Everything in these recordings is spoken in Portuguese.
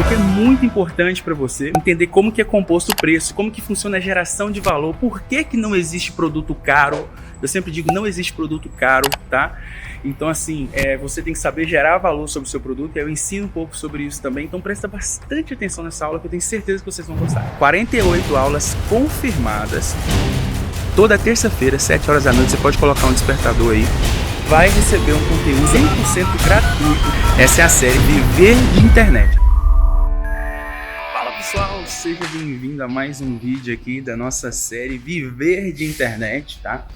porque é muito importante para você entender como que é composto o preço, como que funciona a geração de valor, por que não existe produto caro. Eu sempre digo, não existe produto caro, tá? Então assim, você tem que saber gerar valor sobre o seu produto, e eu ensino um pouco sobre isso também, então presta bastante atenção nessa aula que eu tenho certeza que vocês vão gostar. 48 aulas confirmadas, toda terça-feira, 7 horas da noite, você pode colocar um despertador aí, vai receber um conteúdo 100% gratuito. Essa é a série Viver de Internet. Fala pessoal, seja bem-vindo a mais um vídeo aqui da nossa série Viver de Internet, tá?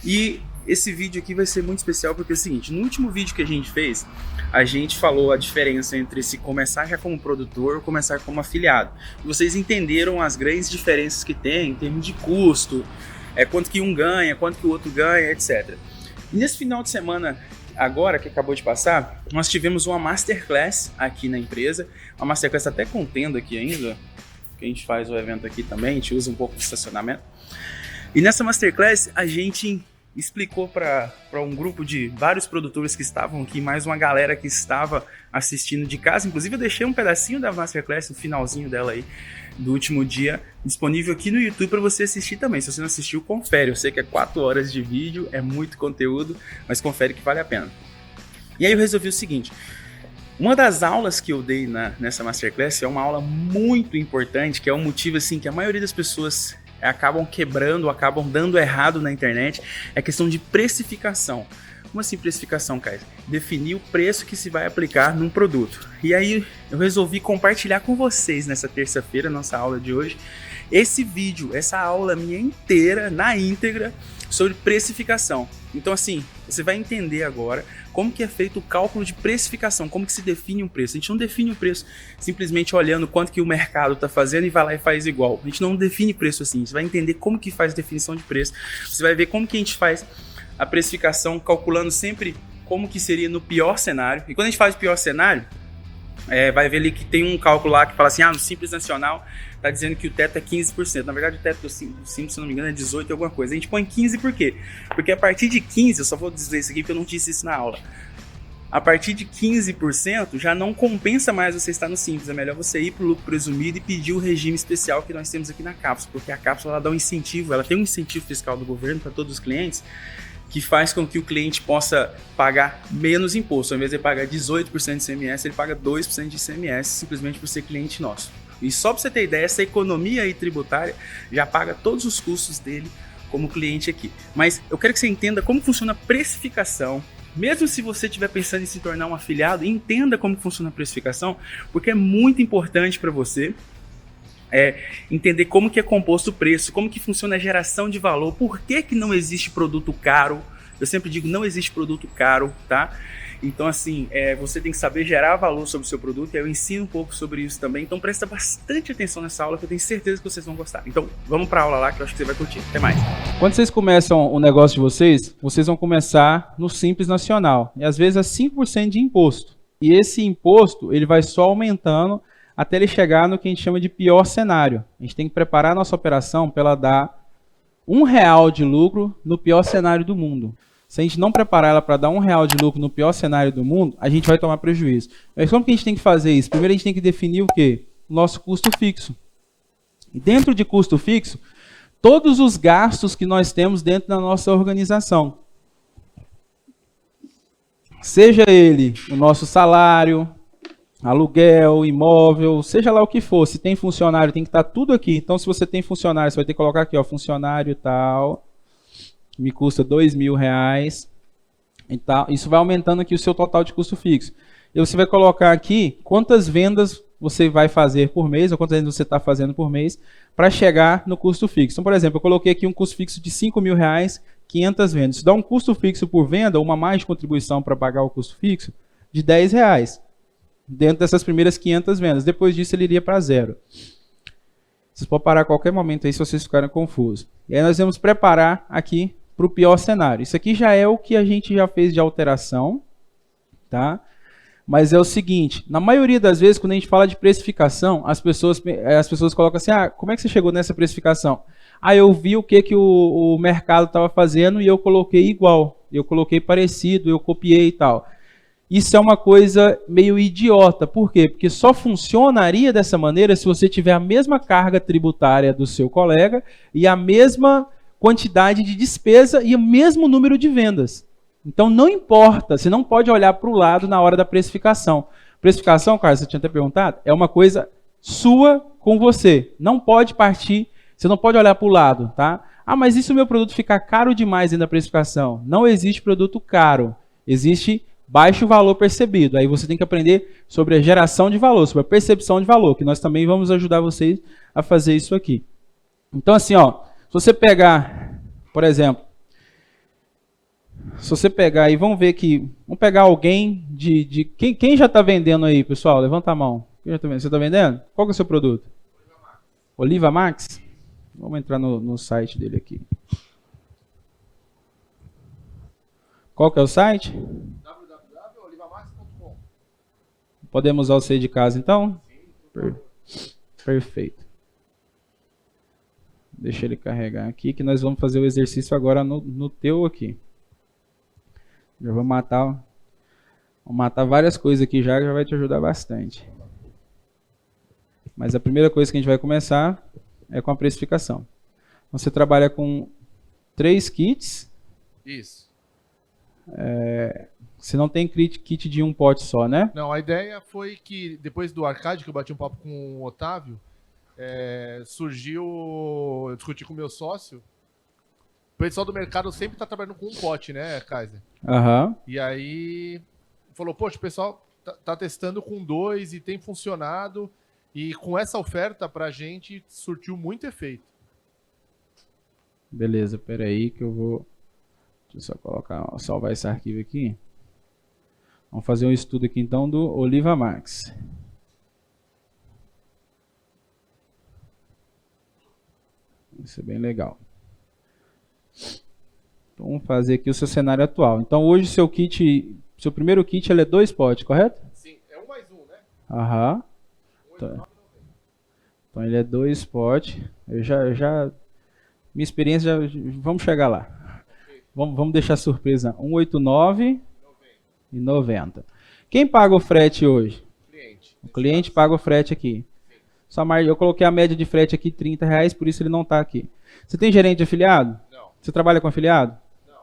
E esse vídeo aqui vai ser muito especial porque é o seguinte, no último vídeo que a gente fez, a gente falou a diferença entre se começar já como produtor ou começar como afiliado. E vocês entenderam as grandes diferenças que tem em termos de custo, quanto que um ganha, quanto que o outro ganha, etc. E nesse final de semana, agora que acabou de passar, nós tivemos uma Masterclass aqui na empresa. Uma Masterclass até contendo aqui ainda, que a gente faz o evento aqui também, a gente usa um pouco de estacionamento. E nessa Masterclass a gente explicou para um grupo de vários produtores que estavam aqui, mais uma galera que estava assistindo de casa. Inclusive eu deixei um pedacinho da Masterclass, no finalzinho dela aí, do último dia, disponível aqui no YouTube para você assistir também. Se você não assistiu, confere. Eu sei que é 4 horas de vídeo, é muito conteúdo, mas confere que vale a pena. E aí eu resolvi o seguinte, uma das aulas que eu dei nessa Masterclass é uma aula muito importante, que é um motivo assim que a maioria das pessoas acabam quebrando, acabam dando errado na internet, é a questão de precificação. Como assim precificação, Caio? Definir o preço que se vai aplicar num produto. E aí eu resolvi compartilhar com vocês nessa terça-feira, nossa aula de hoje, esse vídeo, essa aula minha inteira, na íntegra, sobre precificação. Então assim, você vai entender agora como que é feito o cálculo de precificação, como que se define um preço. A gente não define um preço simplesmente olhando quanto que o mercado está fazendo e vai lá e faz igual. A gente não define preço assim, você vai entender como que faz a definição de preço, você vai ver como que a gente faz a precificação calculando sempre como que seria no pior cenário. E quando a gente faz o pior cenário, vai ver ali que tem um cálculo lá que fala assim, no Simples Nacional está dizendo que o teto é 15%. Na verdade o teto do Simples, se não me engano, é 18 alguma coisa. A gente põe 15 por quê? Porque a partir de 15, eu só vou dizer isso aqui porque eu não disse isso na aula. A partir de 15% já não compensa mais você estar no Simples. É melhor você ir para o lucro presumido e pedir o regime especial que nós temos aqui na cápsula. Porque a cápsula ela dá um incentivo, ela tem um incentivo fiscal do governo para todos os clientes, que faz com que o cliente possa pagar menos imposto. Ao invés de pagar 18% de ICMS, ele paga 2% de ICMS simplesmente por ser cliente nosso. E só para você ter ideia, essa economia aí tributária já paga todos os custos dele como cliente aqui. Mas eu quero que você entenda como funciona a precificação. Mesmo se você estiver pensando em se tornar um afiliado, entenda como funciona a precificação, porque é muito importante para você entender como que é composto o preço, como que funciona a geração de valor, por que não existe produto caro. Eu sempre digo, não existe produto caro, tá? Então assim, você tem que saber gerar valor sobre o seu produto, e eu ensino um pouco sobre isso também, então presta bastante atenção nessa aula que eu tenho certeza que vocês vão gostar. Então vamos para a aula lá que eu acho que você vai curtir. Até mais. Quando vocês começam o negócio de vocês vão começar no Simples Nacional, e às vezes é 5% de imposto. E esse imposto ele vai só aumentando até ele chegar no que a gente chama de pior cenário. A gente tem que preparar a nossa operação para ela dar R$1 de lucro no pior cenário do mundo. Se a gente não preparar ela para dar R$1 de lucro no pior cenário do mundo, a gente vai tomar prejuízo. Mas como que a gente tem que fazer isso? Primeiro a gente tem que definir o quê? O nosso custo fixo. E dentro de custo fixo, todos os gastos que nós temos dentro da nossa organização. Seja ele o nosso salário, aluguel, imóvel, seja lá o que for. Se tem funcionário, tem que estar tudo aqui. Então, se você tem funcionário, você vai ter que colocar aqui, funcionário tal, me custa R$2.000 e tal. Isso vai aumentando aqui o seu total de custo fixo. E você vai colocar aqui quantas vendas você vai fazer por mês, ou quantas vendas você está fazendo por mês, para chegar no custo fixo. Então, por exemplo, eu coloquei aqui um custo fixo de R$5.000, 500 vendas. Isso dá um custo fixo por venda, uma mais de contribuição para pagar o custo fixo, de R$10. Dentro dessas primeiras 500 vendas. Depois disso, ele iria para 0. Vocês podem parar a qualquer momento aí se vocês ficarem confusos. E aí nós vamos preparar aqui para o pior cenário. Isso aqui já é o que a gente já fez de alteração, tá? Mas é o seguinte, na maioria das vezes, quando a gente fala de precificação, as pessoas colocam assim, como é que você chegou nessa precificação? Eu vi o que o mercado estava fazendo e eu coloquei igual, eu coloquei parecido, eu copiei e tal. Isso é uma coisa meio idiota. Por quê? Porque só funcionaria dessa maneira se você tiver a mesma carga tributária do seu colega e a mesma quantidade de despesa e o mesmo número de vendas. Então não importa, você não pode olhar para o lado na hora da precificação. Precificação, Carlos, você tinha até perguntado, é uma coisa sua com você. Não pode partir, você não pode olhar para o lado, tá? Ah, mas e se o meu produto ficar caro demais dentro da precificação? Não existe produto caro, existe baixo valor percebido. Aí você tem que aprender sobre a geração de valor, sobre a percepção de valor, que nós também vamos ajudar vocês a fazer isso aqui. Então assim, ó, se você pegar, por exemplo, se você pegar e vamos ver aqui, vamos pegar alguém quem já está vendendo aí, pessoal? Levanta a mão. Quem já tá vendendo? Você está vendendo? Qual que é o seu produto? Oliva Max. Vamos entrar no site dele aqui. Qual que é o site? www.olivamax.com. Podemos usar o C de casa, então? Perfeito. Deixa ele carregar aqui, que nós vamos fazer o exercício agora no teu aqui. Já vou matar várias coisas aqui já vai te ajudar bastante. Mas a primeira coisa que a gente vai começar é com a precificação. Você trabalha com 3 kits. Isso. Você não tem kit de um pote só, né? Não, a ideia foi que depois do arcade, que eu bati um papo com o Otávio, surgiu, eu discuti com o meu sócio, o pessoal do mercado sempre está trabalhando com um pote, né, Kaiser? Aham. E aí falou, poxa, o pessoal tá testando com 2 e tem funcionado, e com essa oferta pra gente surtiu muito efeito. Beleza, peraí que eu vou... Deixa eu só salvar esse arquivo aqui. Vamos fazer um estudo aqui então do Oliva Max. Isso é bem legal. Então, vamos fazer aqui o seu cenário atual. Então hoje seu primeiro kit ele é 2 potes, correto? Sim, é 1 mais 1, né? Aham. Então ele é 2 potes. Minha experiência vamos chegar lá. Vamos deixar surpresa. 189,90. Quem paga o frete hoje? O cliente paga o frete aqui. Eu coloquei a média de frete aqui R$30, por isso ele não está aqui. Você tem gerente de afiliado? Não. Você trabalha com afiliado? Não.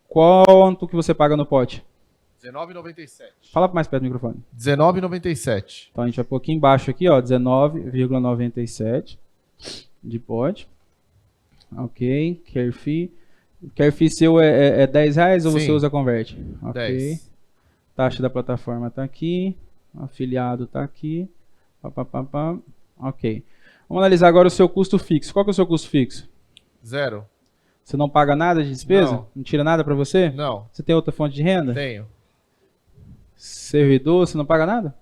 Quanto que você paga no pote? R$19,97. Fala mais perto do microfone. R$19,97. Então a gente vai pôr aqui embaixo aqui, ó, 19,97 de pote. Ok, care fee. Care fee seu é R$10 ou Sim. você usa converte? Ok. 10. Taxa da plataforma está aqui. Afiliado está aqui. Ok. Vamos analisar agora o seu custo fixo. Qual que é o seu custo fixo? 0. Você não paga nada de despesa? Não tira nada para você? Não. Você tem outra fonte de renda? Tenho. Servidor, você não paga nada?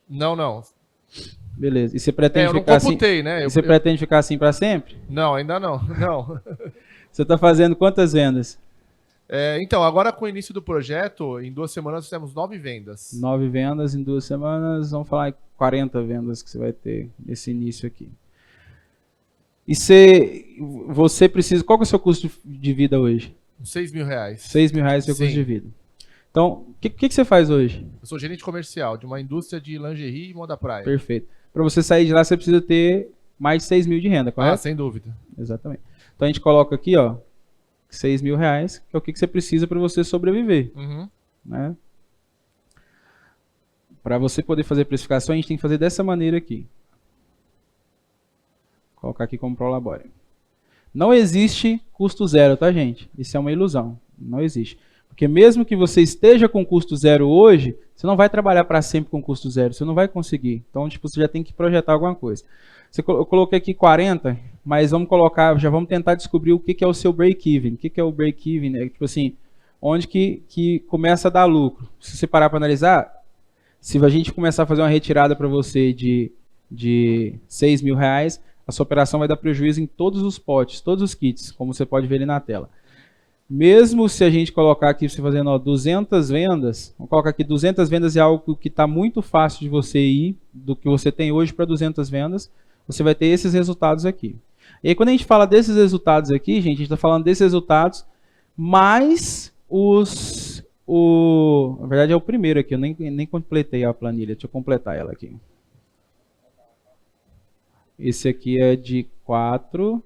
Não. Beleza. E você pretende Eu não ficar assim? computei, né? Você pretende ficar assim para sempre? Não, ainda não. Não. Você está fazendo quantas vendas? Então, agora com o início do projeto, em 2 semanas temos 9 vendas. 9 vendas em 2 semanas. Vamos falar em 40 vendas que você vai ter nesse início aqui. E você precisa... Qual que é o seu custo de vida hoje? R$6.000. R$6.000 é o seu custo Sim. de vida. Então, o que você faz hoje? Eu sou gerente comercial de uma indústria de lingerie e moda praia. Perfeito. Para você sair de lá, você precisa ter mais de 6 mil de renda, correto? Sem dúvida. Exatamente. Então a gente coloca aqui, ó, R$6.000, que é o que você precisa para você sobreviver. Uhum. Né? Para você poder fazer precificação, a gente tem que fazer dessa maneira aqui. Vou colocar aqui como Prolabore. Não existe custo zero, tá, gente? Isso é uma ilusão. Não existe. Porque mesmo que você esteja com custo zero hoje, você não vai trabalhar para sempre com custo zero. Você não vai conseguir. Então, tipo, você já tem que projetar alguma coisa. Eu coloquei aqui 40, mas já vamos tentar descobrir o que é o seu break-even. O que é o break-even? É tipo assim, onde que começa a dar lucro. Se você parar para analisar, se a gente começar a fazer uma retirada para você de R$6.000, a sua operação vai dar prejuízo em todos os potes, todos os kits, como você pode ver ali na tela. Mesmo se a gente colocar aqui, você fazendo 200 vendas, vamos colocar aqui 200 vendas é algo que está muito fácil de você ir, do que você tem hoje para 200 vendas, você vai ter esses resultados aqui. E aí quando a gente fala desses resultados aqui, gente, a gente está falando desses resultados mais Na verdade é o primeiro aqui, eu nem completei a planilha, deixa eu completar ela aqui. Esse aqui é de 4.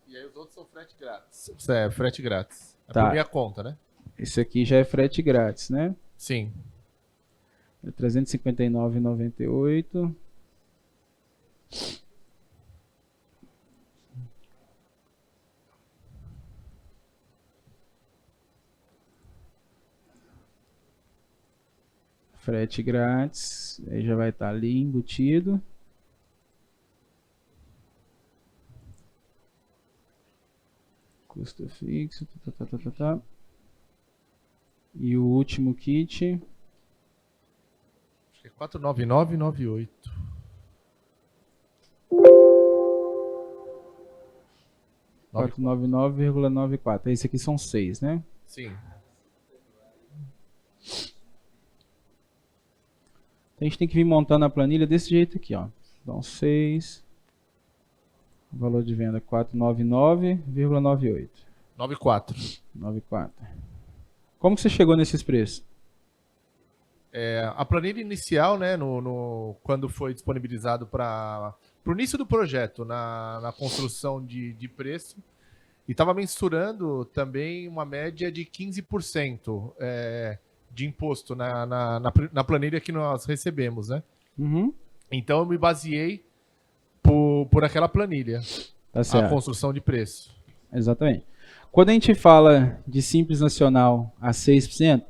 E aí os outros são frete grátis. É, frete grátis. É Tá. por minha conta, né? Esse aqui já é frete grátis, né? Sim. É R$ 359,98. Frete grátis, aí já vai estar ali embutido. Custo fixo, tá. E o último kit, Acho que é 499,98. R$ 499,94. Esse aqui são 6, né? Sim. Então a gente tem que vir montando a planilha desse jeito aqui, ó. Então 6. Valor de venda 499,98. 94. 94. Como que você chegou nesses preços? A planilha inicial, né, quando foi disponibilizado para o início do projeto, na construção de preço, e estava mensurando também uma média de 15% de imposto na planilha que nós recebemos, né? Uhum. Então eu me baseei por aquela planilha, Tá certo. a construção de preço. Exatamente. Quando a gente fala de Simples Nacional a 6%,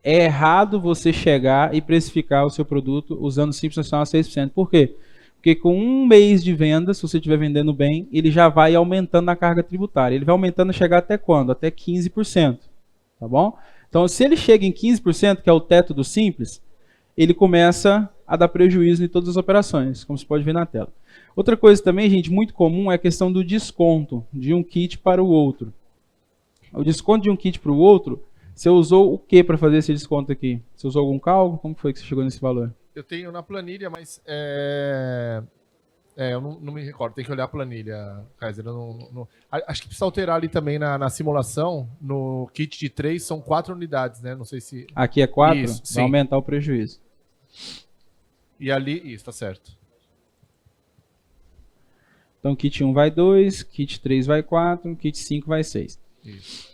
é errado você chegar e precificar o seu produto usando Simples Nacional a 6%. Por quê? Porque com um mês de venda, se você estiver vendendo bem, ele já vai aumentando a carga tributária. Ele vai aumentando a chegar até quando? Até 15%. Tá bom? Então, se ele chega em 15%, que é o teto do Simples, ele começa a dar prejuízo em todas as operações, como você pode ver na tela. Outra coisa também, gente, muito comum é a questão do desconto de um kit para o outro. O desconto de um kit para o outro, você usou o que para fazer esse desconto aqui? Você usou algum cálculo? Como foi que você chegou nesse valor? Eu tenho na planilha, mas eu não me recordo, tem que olhar a planilha, Kaiser. Acho que precisa alterar ali também na simulação, no kit de 3 são 4 unidades, né? Não sei se... Aqui é 4? Isso, vai sim. aumentar o prejuízo. E ali, isso, tá certo. Então, kit 1 vai 2, kit 3 vai 4, kit 5 vai 6. Isso.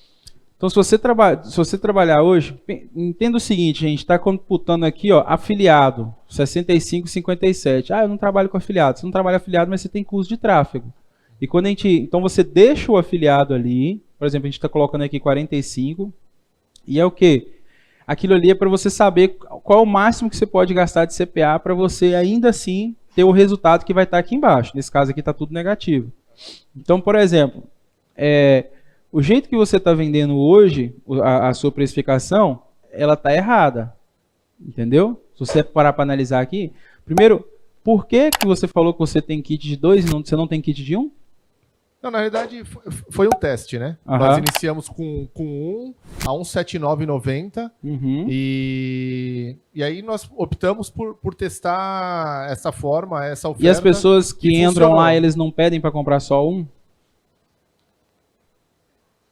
Então, se você trabalhar hoje, entenda o seguinte, gente, está computando aqui, ó, afiliado, 65,57. Eu não trabalho com afiliado. Você não trabalha afiliado, mas você tem custo de tráfego. E quando então você deixa o afiliado ali, por exemplo, a gente está colocando aqui 45, e é o quê? Aquilo ali é para você saber qual é o máximo que você pode gastar de CPA para você ainda assim ter o resultado que vai estar aqui embaixo. Nesse caso aqui está tudo negativo. Então, por exemplo, o jeito que você está vendendo hoje, a sua precificação, ela está errada. Entendeu? Se você parar para analisar aqui, primeiro, por que você falou que você tem kit de 2 e você não tem kit de 1? Não, na realidade, foi um teste, né? Aham. Nós iniciamos com 1 a 179,90 e aí nós optamos por testar essa forma, essa oferta. E as pessoas que entram funcionou. lá, eles não pedem para comprar só um?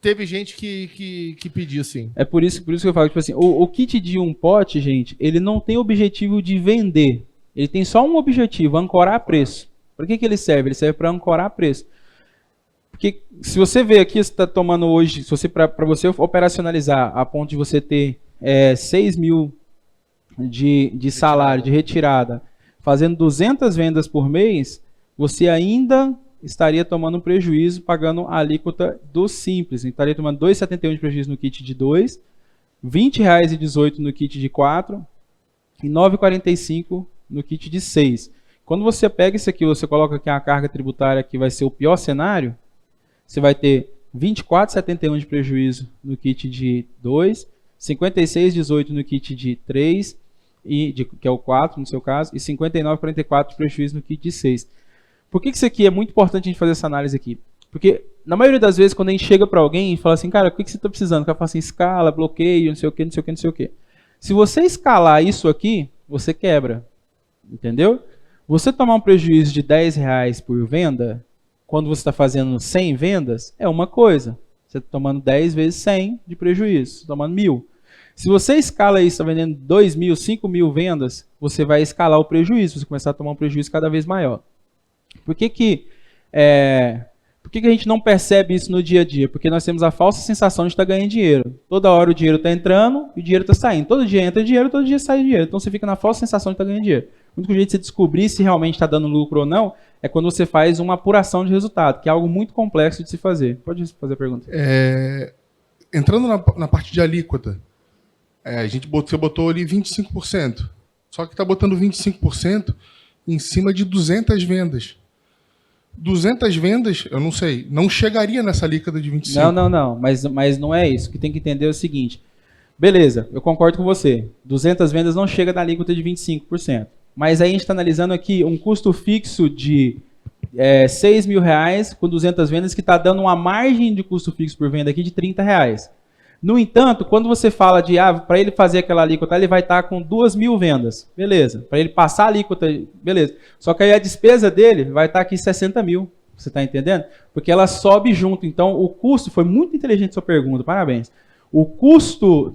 Teve gente que pediu, sim. É por isso que eu falo, tipo assim, o kit de um pote, gente, ele não tem objetivo de vender. Ele tem só um objetivo, ancorar preço. Para que ele serve? Ele serve para ancorar preço. Porque se você vê aqui, você está tomando hoje, para você operacionalizar a ponto de você ter 6 mil de salário, de retirada, fazendo 200 vendas por mês, você ainda estaria tomando um prejuízo pagando a alíquota do Simples. Estaria tomando R$ 2,71 de prejuízo no kit de 2, R$ 20,18 no kit de 4 e R$ 9,45 no kit de 6. Quando você pega isso aqui, você coloca aqui a carga tributária que vai ser o pior cenário, você vai ter R$ 24,71 de prejuízo no kit de 2, R$ 56,18 no kit de 3, que é o 4 no seu caso, e R$ 59,44 de prejuízo no kit de 6. Por que isso aqui é muito importante a gente fazer essa análise aqui? Porque, na maioria das vezes, quando a gente chega para alguém e fala assim, cara, o que você está precisando? O cara fala assim, escala, bloqueio, não sei o que, não sei o que, não sei o que. Se você escalar isso aqui, você quebra. Entendeu? Você tomar um prejuízo de R$10 por venda, quando você está fazendo 100 vendas, é uma coisa. Você está tomando 10 vezes 100 de prejuízo, você está tomando 1.000. Se você escala isso, está vendendo 2.000, 5.000 vendas, você vai escalar o prejuízo, você começar a tomar um prejuízo cada vez maior. Por que a gente não percebe isso no dia a dia? Porque nós temos a falsa sensação de estar ganhando dinheiro. Toda hora o dinheiro está entrando e o dinheiro está saindo. Todo dia entra dinheiro, todo dia sai dinheiro. Então você fica na falsa sensação de estar ganhando dinheiro. O único jeito de você descobrir se realmente está dando lucro ou não é quando você faz uma apuração de resultado, que é algo muito complexo de se fazer. Pode fazer a pergunta. Entrando na parte de alíquota, você botou ali 25%. Só que está botando 25% em cima de 200 vendas. 200 vendas, eu não sei, não chegaria nessa alíquota de 25%. Não, mas não é isso. O que tem que entender é o seguinte. Beleza, eu concordo com você. 200 vendas não chega na alíquota de 25%. Mas aí a gente está analisando aqui um custo fixo de R$6.000 com 200 vendas que está dando uma margem de custo fixo por venda aqui de R$30. No entanto, quando você fala de, para ele fazer aquela alíquota, ele vai estar com 2.000 vendas. Beleza. Para ele passar a alíquota, beleza. Só que aí a despesa dele vai estar aqui 60 mil. Você está entendendo? Porque ela sobe junto. Então, o custo, foi muito inteligente sua pergunta, parabéns. O custo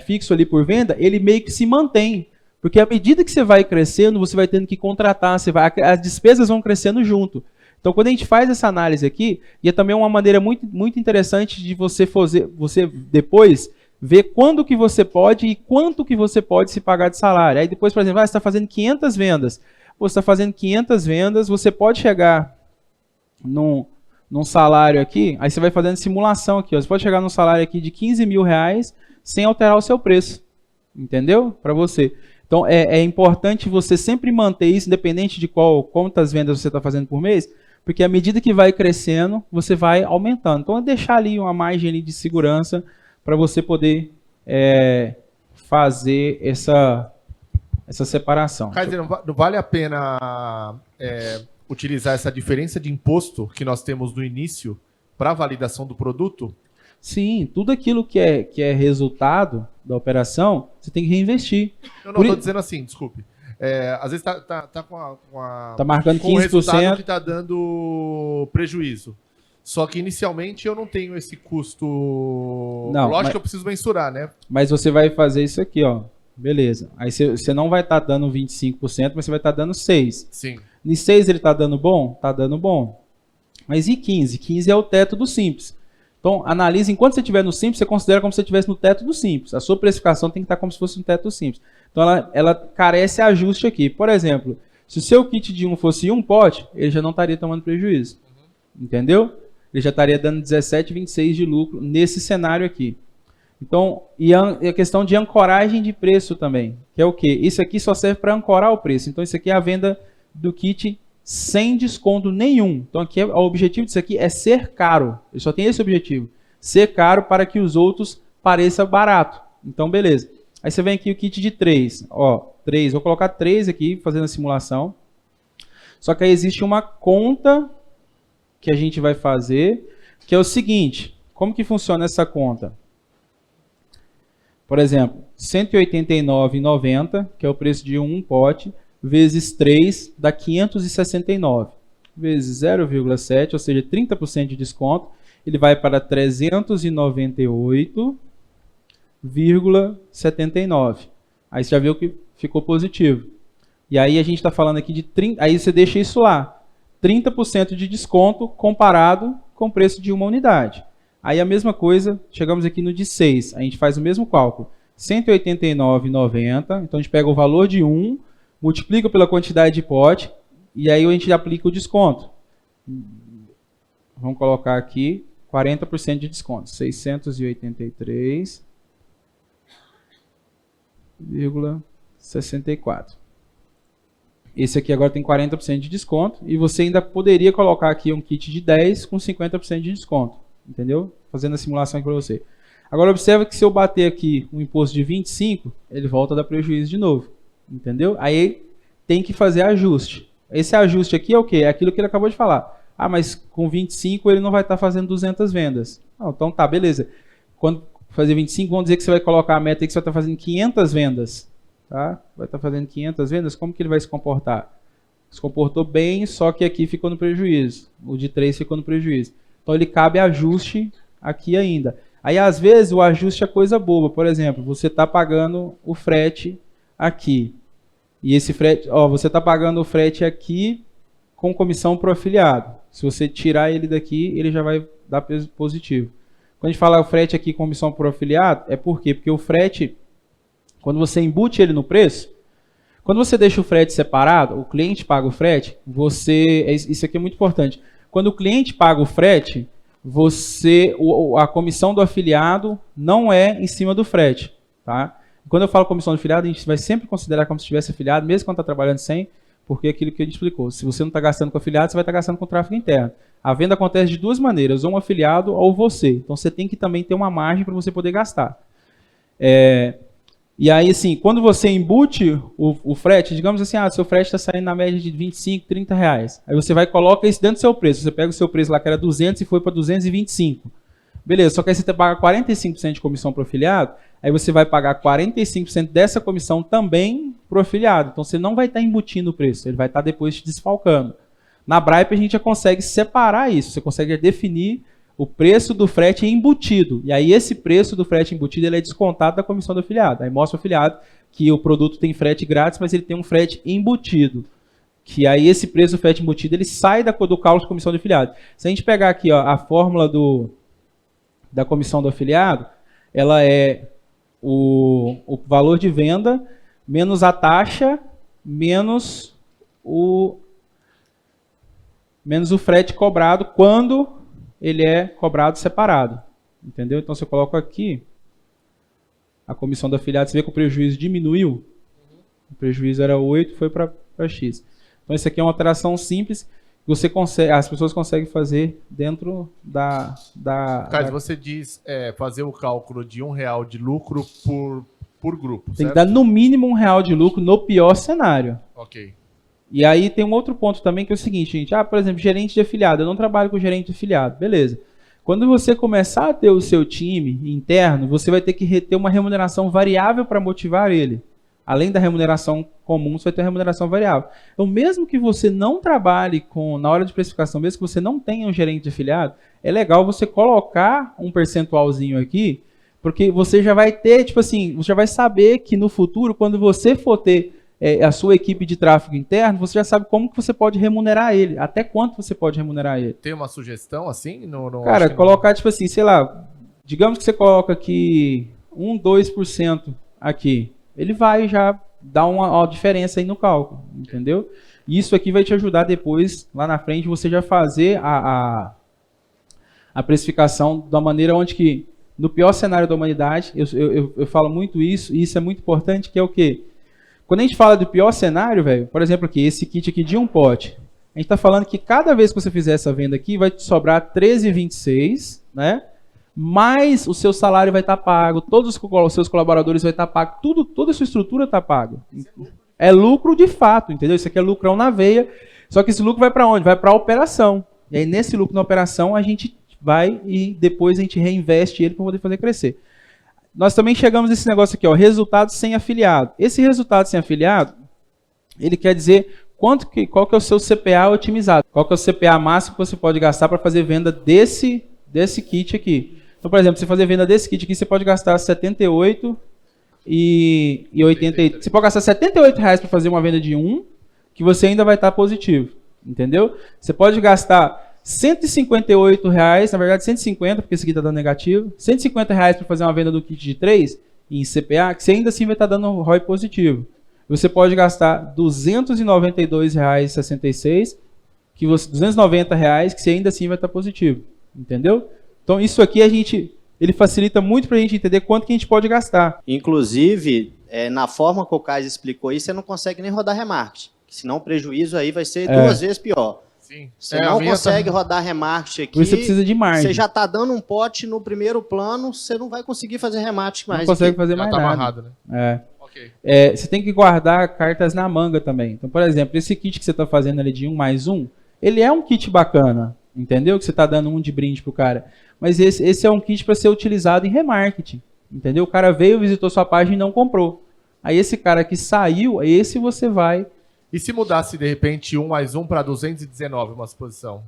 fixo ali por venda, ele meio que se mantém. Porque à medida que você vai crescendo, você vai tendo que contratar, as despesas vão crescendo junto. Então, quando a gente faz essa análise aqui, e é também uma maneira muito, muito interessante de você depois ver quando que você pode e quanto que você pode se pagar de salário. Aí depois, por exemplo, você está fazendo 500 vendas. Você está fazendo 500 vendas, você pode chegar num salário aqui, aí você vai fazendo simulação aqui. Você pode chegar num salário aqui de R$15.000 sem alterar o seu preço. Entendeu? Para você. Então, é importante você sempre manter isso, independente de quantas vendas você está fazendo por mês, porque à medida que vai crescendo, você vai aumentando. Então, é deixar ali uma margem ali de segurança para você poder fazer essa separação. Kaiser, não vale a pena utilizar essa diferença de imposto que nós temos no início para a validação do produto? Sim, tudo aquilo que é resultado da operação, você tem que reinvestir. Eu não estou dizendo assim, desculpe. Às vezes tá marcando 15%. Com o resultado que está dando prejuízo. Só que inicialmente eu não tenho esse custo. Lógico que eu preciso mensurar, né? Mas você vai fazer isso aqui, ó. Beleza. Aí você não vai estar dando 25%, mas você vai estar dando 6%. Sim. E 6% ele está dando bom? Está dando bom. Mas e 15%? 15% é o teto do Simples. Então, analise, enquanto você estiver no Simples, você considera como se você estivesse no teto do Simples. A sua precificação tem que estar como se fosse no teto do Simples. Então, ela carece de ajuste aqui. Por exemplo, se o seu kit de 1 fosse 1 pote, ele já não estaria tomando prejuízo. Entendeu? Ele já estaria dando 17,26 de lucro nesse cenário aqui. Então, e a questão de ancoragem de preço também, que é o quê? Isso aqui só serve para ancorar o preço. Então, isso aqui é a venda do kit sem desconto nenhum. Então, aqui o objetivo disso aqui é ser caro. Ele só tem esse objetivo. Ser caro para que os outros pareçam barato. Então, beleza. Aí você vem aqui o kit de 3. Ó, 3. Vou colocar 3 aqui, fazendo a simulação. Só que aí existe uma conta que a gente vai fazer, que é o seguinte. Como que funciona essa conta? Por exemplo, R$ 189,90, que é o preço de um pote, vezes 3 dá 569. Vezes 0,7, ou seja, 30% de desconto, ele vai para 398,79. Aí você já viu que ficou positivo. E aí a gente está falando aqui de 30, aí você deixa isso lá. 30% de desconto comparado com o preço de uma unidade. Aí a mesma coisa, chegamos aqui no de 6. A gente faz o mesmo cálculo. R$ 189,90. Então a gente pega o valor de 1, multiplica pela quantidade de pote e aí a gente aplica o desconto. Vamos colocar aqui 40% de desconto. 683,64. Esse aqui agora tem 40% de desconto e você ainda poderia colocar aqui um kit de 10 com 50% de desconto. Entendeu? Fazendo a simulação aqui para você. Agora observa que se eu bater aqui um imposto de 25, ele volta a dar prejuízo de novo. Entendeu? Aí tem que fazer ajuste. Esse ajuste aqui é o quê? É aquilo que ele acabou de falar. Ah, mas com 25 ele não vai estar fazendo 200 vendas. Não, então tá, beleza. Quando fazer 25, vamos dizer que você vai colocar a meta aí que você vai estar fazendo 500 vendas. Tá? Vai estar fazendo 500 vendas, como que ele vai se comportar? Se comportou bem, só que aqui ficou no prejuízo. O de 3 ficou no prejuízo. Então ele cabe ajuste aqui ainda. Aí, às vezes, o ajuste é coisa boba. Por exemplo, você está pagando o frete aqui. E esse frete, você está pagando o frete aqui com comissão para o afiliado. Se você tirar ele daqui, ele já vai dar peso positivo. Quando a gente fala o frete aqui com comissão para o afiliado, é por quê? Porque o frete, quando você embute ele no preço, quando você deixa o frete separado, o cliente paga o frete, isso aqui é muito importante. Quando o cliente paga o frete, a comissão do afiliado não é em cima do frete, tá? Quando eu falo comissão do afiliado, a gente vai sempre considerar como se tivesse afiliado, mesmo quando está trabalhando sem, porque é aquilo que a gente explicou. Se você não está gastando com afiliado, você vai estar gastando com tráfego interno. A venda acontece de duas maneiras, ou um afiliado ou você. Então você tem que também ter uma margem para você poder gastar. E aí, assim, quando você embute o frete, digamos assim, seu frete está saindo na média de 25, 30 reais. Aí você vai e coloca isso dentro do seu preço. Você pega o seu preço lá que era 200 e foi para 225. Beleza, só que aí você paga 45% de comissão para o afiliado, aí você vai pagar 45% dessa comissão também para o afiliado. Então você não vai estar embutindo o preço, ele vai estar depois te desfalcando. Na Bripe a gente já consegue separar isso, você consegue definir o preço do frete embutido. E aí esse preço do frete embutido ele é descontado da comissão do afiliado. Aí mostra o afiliado que o produto tem frete grátis, mas ele tem um frete embutido. Que aí esse preço do frete embutido ele sai do cálculo de comissão do afiliado. Se a gente pegar aqui a fórmula da comissão do afiliado, ela é o valor de venda menos a taxa menos o frete cobrado quando ele é cobrado separado. Entendeu? Então, se eu coloco aqui a comissão do afiliado, você vê que o prejuízo diminuiu. O prejuízo era 8, foi para X. Então, isso aqui é uma operação simples que as pessoas conseguem fazer dentro da... Carlos, você diz fazer o cálculo de R$1 de lucro por grupo, Tem certo? que dar no mínimo R$1 de lucro no pior cenário. Ok. E aí tem um outro ponto também que é o seguinte, gente. Por exemplo, gerente de afiliado. Eu não trabalho com gerente de afiliado. Beleza. Quando você começar a ter o seu time interno, você vai ter que ter uma remuneração variável para motivar ele. Além da remuneração comum, você vai ter uma remuneração variável. Então, mesmo que você não trabalhe na hora de precificação, mesmo que você não tenha um gerente de afiliado, é legal você colocar um percentualzinho aqui, porque você já vai ter, tipo assim, você já vai saber que no futuro, quando você for ter a sua equipe de tráfego interno, você já sabe como que você pode remunerar ele, até quanto você pode remunerar ele. Tem uma sugestão assim? Cara, colocar, tipo assim, sei lá, digamos que você coloca aqui 2% aqui. Ele vai já dar uma diferença aí no cálculo, entendeu? Isso aqui vai te ajudar depois, lá na frente, você já fazer a precificação da maneira onde que, no pior cenário da humanidade, eu falo muito isso, e isso é muito importante, que é o quê? Quando a gente fala do pior cenário, velho, por exemplo aqui, esse kit aqui de um pote, a gente está falando que cada vez que você fizer essa venda aqui, vai te sobrar R$13,26, né? Mas o seu salário vai estar pago, todos os seus colaboradores vai estar pago, toda a sua estrutura está paga. É lucro de fato, entendeu? Isso aqui é lucrão na veia, só que esse lucro vai para onde? Vai para a operação. E aí nesse lucro na operação a gente vai e depois a gente reinveste ele para poder fazer crescer. Nós também chegamos nesse negócio aqui, resultado sem afiliado. Esse resultado sem afiliado, ele quer dizer qual que é o seu CPA otimizado, qual que é o CPA máximo que você pode gastar para fazer venda desse kit aqui. Então, por exemplo, você fazer venda desse kit aqui, você pode gastar R$78 e 80. Você pode gastar R$78 para fazer uma venda de que você ainda vai estar positivo, entendeu? Você pode gastar R$158, na verdade 150, porque esse aqui está dando negativo, R$150 para fazer uma venda do kit de 3 em CPA, que você ainda assim vai estar dando ROI positivo. Você pode gastar R$292,66, R$290, que você ainda assim vai estar positivo, entendeu? Então isso aqui ele facilita muito para a gente entender quanto que a gente pode gastar. Inclusive, na forma que o Caio explicou isso, você não consegue nem rodar remarketing, senão o prejuízo aí vai ser 2 vezes pior. Sim. Você não consegue rodar remarketing aqui. Você precisa de margem. Você já está dando um pote no primeiro plano, você não vai conseguir fazer remarketing mais. Não consegue fazer mais nada. Amarrado, né? Okay. Você tem que guardar cartas na manga também. Então, por exemplo, esse kit que você está fazendo ali de 1+1, ele é um kit bacana, entendeu? Que você está dando de brinde pro cara. Mas esse é um kit para ser utilizado em remarketing, entendeu? O cara veio, visitou sua página e não comprou. Aí esse cara que saiu, esse você vai... E se mudasse, de repente, 1+1 para 219, uma suposição?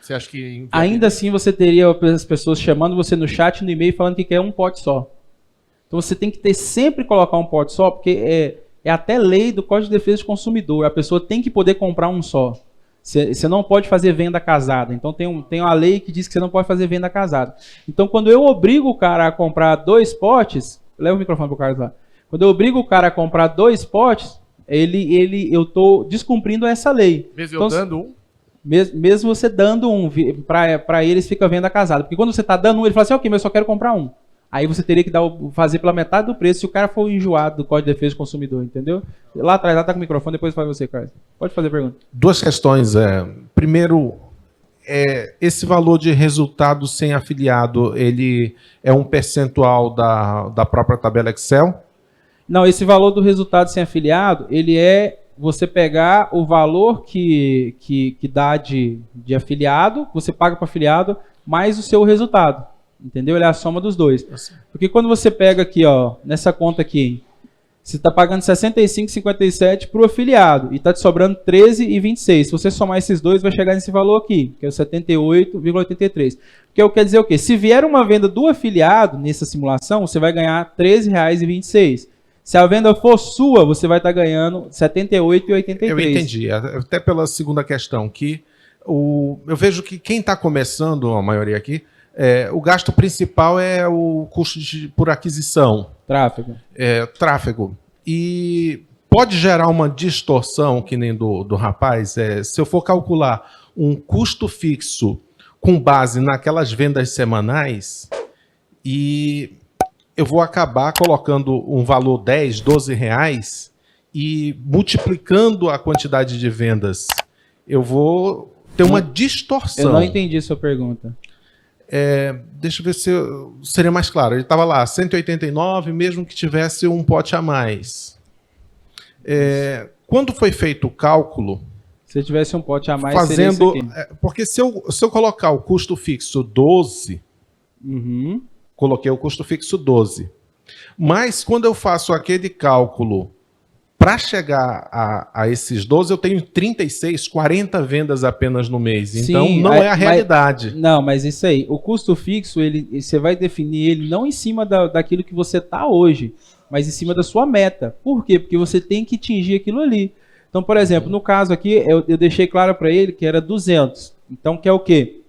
Você acha que... Ainda assim você teria as pessoas chamando você no chat, no e-mail, falando que quer um pote só. Então você tem que sempre colocar um pote só, porque é até lei do Código de Defesa do Consumidor. A pessoa tem que poder comprar um só. Você não pode fazer venda casada. Então tem uma lei que diz que você não pode fazer venda casada. Então quando eu obrigo o cara a comprar 2 potes... Leva o microfone pro Carlos lá. Quando eu obrigo o cara a comprar 2 potes, eu estou descumprindo essa lei. Mesmo então, eu dando um? Mesmo você dando um, para eles fica venda casada. Porque quando você está dando um, ele fala assim, ok, mas eu só quero comprar um. Aí você teria que fazer pela metade do preço se o cara for enjoado do Código de Defesa do Consumidor, entendeu? Lá atrás, lá tá com o microfone, depois faz você, Carlos. Pode fazer a pergunta. 2 questões. Primeiro, esse valor de resultado sem afiliado, ele é um percentual da própria tabela Excel? Não, esse valor do resultado sem afiliado, ele é você pegar o valor que dá de afiliado, você paga para afiliado, mais o seu resultado. Entendeu? Ele é a soma dos dois. Porque quando você pega aqui, ó, nessa conta aqui, você está pagando R$ 65,57 para o afiliado e está te sobrando R$ 13,26. Se você somar esses dois, vai chegar nesse valor aqui, que é o 78,83. Que quer dizer o quê? Se vier uma venda do afiliado nessa simulação, você vai ganhar R$ 13,26. Se a venda for sua, você vai estar ganhando R$ 78,83. Eu entendi. Até pela segunda questão, que eu vejo que quem está começando, a maioria aqui, o gasto principal é o custo por aquisição. Tráfego. Tráfego. E pode gerar uma distorção, que nem do rapaz, se eu for calcular um custo fixo com base naquelas vendas semanais, e eu vou acabar colocando um valor 10, 12 reais e multiplicando a quantidade de vendas. Eu vou ter uma distorção. Eu não entendi a sua pergunta. Deixa eu ver se seria mais claro. Ele estava lá, 189, mesmo que tivesse um pote a mais. Quando foi feito o cálculo... Se tivesse um pote a mais, fazendo, seria isso aqui. Porque se eu colocar o custo fixo 12, coloquei o custo fixo 12. Mas quando eu faço aquele cálculo, para chegar a esses 12, eu tenho 36, 40 vendas apenas no mês. Então, Sim, não é a realidade. Mas isso aí, o custo fixo, você vai definir ele não em cima daquilo que você está hoje, mas em cima da sua meta. Por quê? Porque você tem que atingir aquilo ali. Então, por exemplo, no caso aqui, eu deixei claro para ele que era 200. Então, que é o quê?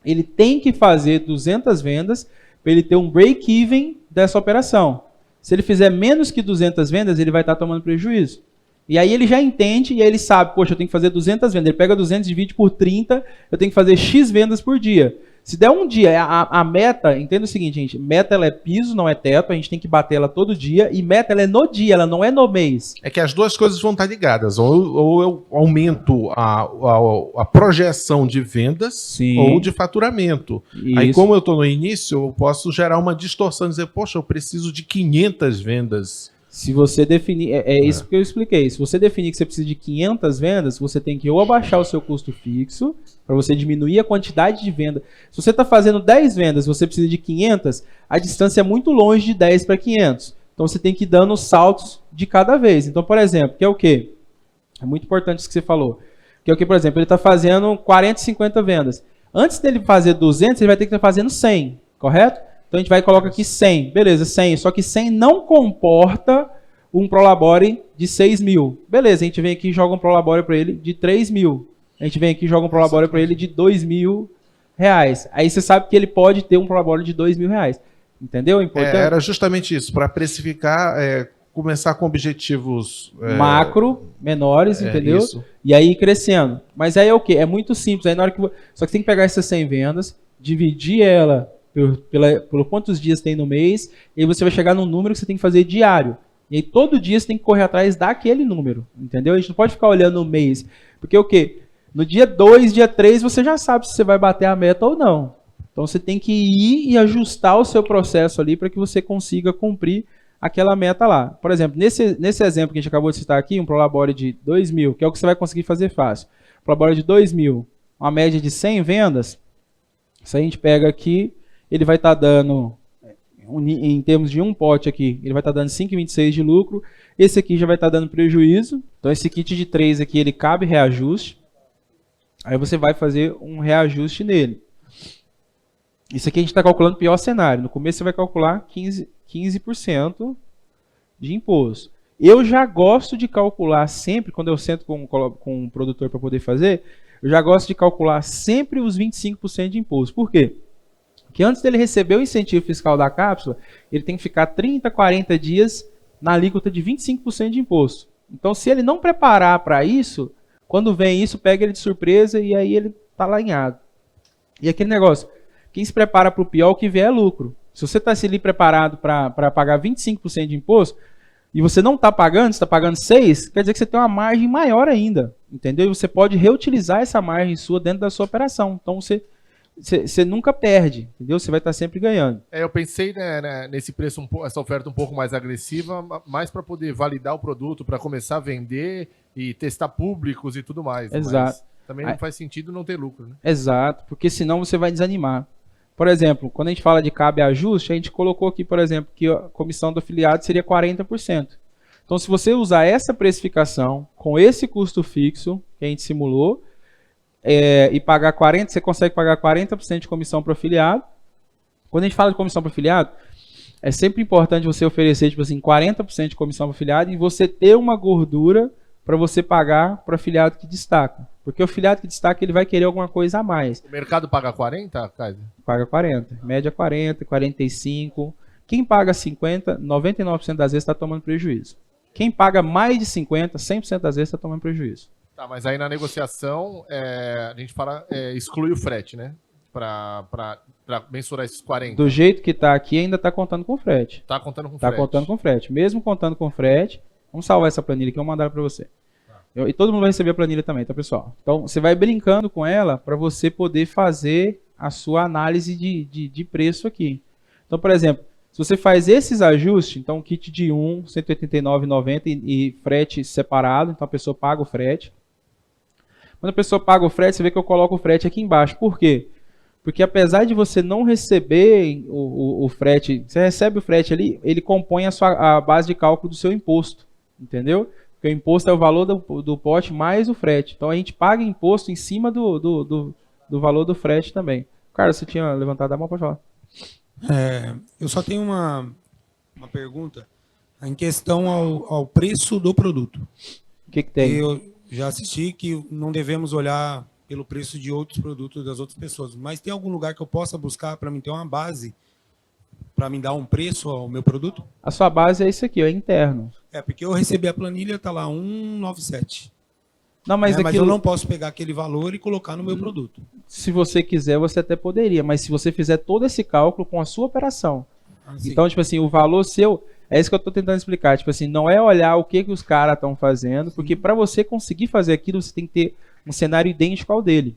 Ele tem que fazer 200 vendas para ele ter um break-even dessa operação. Se ele fizer menos que 200 vendas, ele vai estar tomando prejuízo. E aí ele já entende e aí ele sabe, poxa, eu tenho que fazer 200 vendas. Ele pega 200 e divide por 30, eu tenho que fazer X vendas por dia. Se der um dia, a meta, entenda o seguinte, gente, meta ela é piso, não é teto, a gente tem que bater ela todo dia, e meta ela é no dia, ela não é no mês. É que as duas coisas vão estar ligadas, ou eu aumento a projeção de vendas, Sim. ou de faturamento. Isso. Aí como eu estou no início, eu posso gerar uma distorção, dizer, poxa, eu preciso de 500 vendas. Se você definir, isso que eu expliquei, se você definir que você precisa de 500 vendas, você tem que ou abaixar o seu custo fixo, para você diminuir a quantidade de venda. Se você está fazendo 10 vendas e você precisa de 500, a distância é muito longe de 10 para 500. Então você tem que ir dando saltos de cada vez. Então, por exemplo, que é o quê? É muito importante isso que você falou. Que é o que, por exemplo, ele está fazendo 40, 50 vendas. Antes dele fazer 200, ele vai ter que estar fazendo 100, correto? Então a gente vai e coloca aqui 100. Beleza, 100. Só que 100 não comporta um Prolabore de 6 mil. Beleza, a gente vem aqui e joga um Prolabore para ele de 3 mil. A gente vem aqui e joga um Prolabore para ele de 2 mil reais. Aí você sabe que ele pode ter um Prolabore de 2 mil reais. Entendeu? Importante. Era justamente isso, para precificar, começar com objetivos... macro, menores, entendeu? Isso. E aí ir crescendo. Mas aí é o quê? É muito simples. Aí na hora que Só que você tem que pegar essas 100 vendas, dividir ela por quantos dias tem no mês, e aí você vai chegar num número que você tem que fazer diário. E aí todo dia você tem que correr atrás daquele número, entendeu? A gente não pode ficar olhando o mês. Porque o quê? No dia 2, dia 3, você já sabe se você vai bater a meta ou não. Então você tem que ir e ajustar o seu processo ali para que você consiga cumprir aquela meta lá. Por exemplo, nesse exemplo que a gente acabou de citar aqui, um Prolabore de 2 mil, que é o que você vai conseguir fazer fácil. Prolabore de 2 mil, uma média de 100 vendas, se a gente pega aqui, ele vai estar dando, em termos de um pote aqui, ele vai estar dando 5,26 de lucro. Esse aqui já vai estar dando prejuízo. Então esse kit de 3 aqui, ele cabe reajuste. Aí você vai fazer um reajuste nele. Isso aqui a gente está calculando o pior cenário. No começo você vai calcular 15% de imposto. Eu já gosto de calcular sempre, quando eu sento com um produtor para poder fazer, eu já gosto de calcular sempre os 25% de imposto. Por quê? Porque antes dele receber o incentivo fiscal da cápsula, ele tem que ficar 30, 40 dias na alíquota de 25% de imposto. Então, se ele não preparar para isso, quando vem isso, pega ele de surpresa e aí ele está lanhado. E aquele negócio, quem se prepara para o pior, o que vier é lucro. Se você está ali preparado para pagar 25% de imposto, e você não está pagando, você está pagando 6%, quer dizer que você tem uma margem maior ainda, entendeu? E você pode reutilizar essa margem sua dentro da sua operação. Então, você nunca perde, entendeu? Você vai estar sempre ganhando. Eu pensei nesse preço, essa oferta um pouco mais agressiva, mais para poder validar o produto, para começar a vender e testar públicos e tudo mais. Exato. Mas também não faz sentido não ter lucro, né? Exato, porque senão você vai desanimar. Por exemplo, quando a gente fala de cabe ajuste, a gente colocou aqui, por exemplo, que a comissão do afiliado seria 40%. Então, se você usar essa precificação com esse custo fixo que a gente simulou, e pagar 40%, você consegue pagar 40% de comissão para o afiliado. Quando a gente fala de comissão para o afiliado, é sempre importante você oferecer, tipo assim, 40% de comissão para o afiliado e você ter uma gordura para você pagar para o afiliado que destaca. Porque o afiliado que destaca, ele vai querer alguma coisa a mais. O mercado paga 40%, Kaiser? Paga 40%. Média 40%, 45%. Quem paga 50%, 99% das vezes está tomando prejuízo. Quem paga mais de 50%, 100% das vezes está tomando prejuízo. Tá, mas aí na negociação, a gente fala, exclui o frete, né? Para mensurar esses 40%. Do jeito que está aqui, ainda está contando com frete. Tá contando com Está frete. contando com frete. Mesmo contando com frete, vamos salvar essa planilha que eu vou mandar para você. E todo mundo vai receber a planilha também, tá, pessoal? Então, você vai brincando com ela para você poder fazer a sua análise de preço aqui. Então, por exemplo, se você faz esses ajustes, então kit de 1, R$ 189,90 e frete separado, então a pessoa paga o frete. Quando a pessoa paga o frete, você vê que eu coloco o frete aqui embaixo. Por quê? Porque apesar de você não receber o frete, você recebe o frete ali, ele compõe a base de cálculo do seu imposto, entendeu? Porque o imposto é o valor do pote mais o frete. Então a gente paga imposto em cima do valor do frete também. Cara, você tinha levantado a mão, pode falar. Eu só tenho uma pergunta em questão ao preço do produto. O que tem? Eu já assisti que não devemos olhar pelo preço de outros produtos das outras pessoas, mas tem algum lugar que eu possa buscar para mim ter uma base, para me dar um preço ao meu produto? A sua base é isso aqui, é interno. Porque eu recebi a planilha, está lá 197. Não, mas Mas aquilo, eu não posso pegar aquele valor e colocar no meu produto. se você quiser, você até poderia, mas se você fizer todo esse cálculo com a sua operação. Assim, Então, tipo assim, o valor seu, é isso que eu estou tentando explicar. Tipo assim, não é olhar o que os caras estão fazendo, porque para você conseguir fazer aquilo, você tem que ter um cenário idêntico ao dele.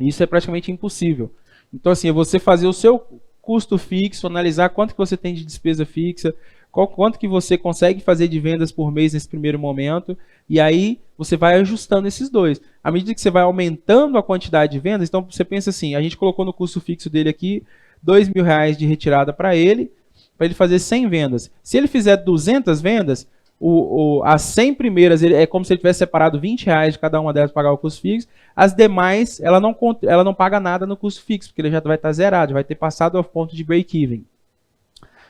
E isso é praticamente impossível. Então, assim, é você fazer o seu custo fixo, analisar quanto que você tem de despesa fixa, quanto que você consegue fazer de vendas por mês nesse primeiro momento, e aí você vai ajustando esses dois. À medida que você vai aumentando a quantidade de vendas, então você pensa assim, a gente colocou no custo fixo dele aqui R$2.000 de retirada para ele fazer 100 vendas. Se ele fizer 200 vendas, as 100 primeiras é como se ele tivesse separado R$20 de cada uma delas para pagar o custo fixo. As demais, ela não paga nada no custo fixo, porque ele já vai estar zerado, já vai ter passado ao ponto de break-even.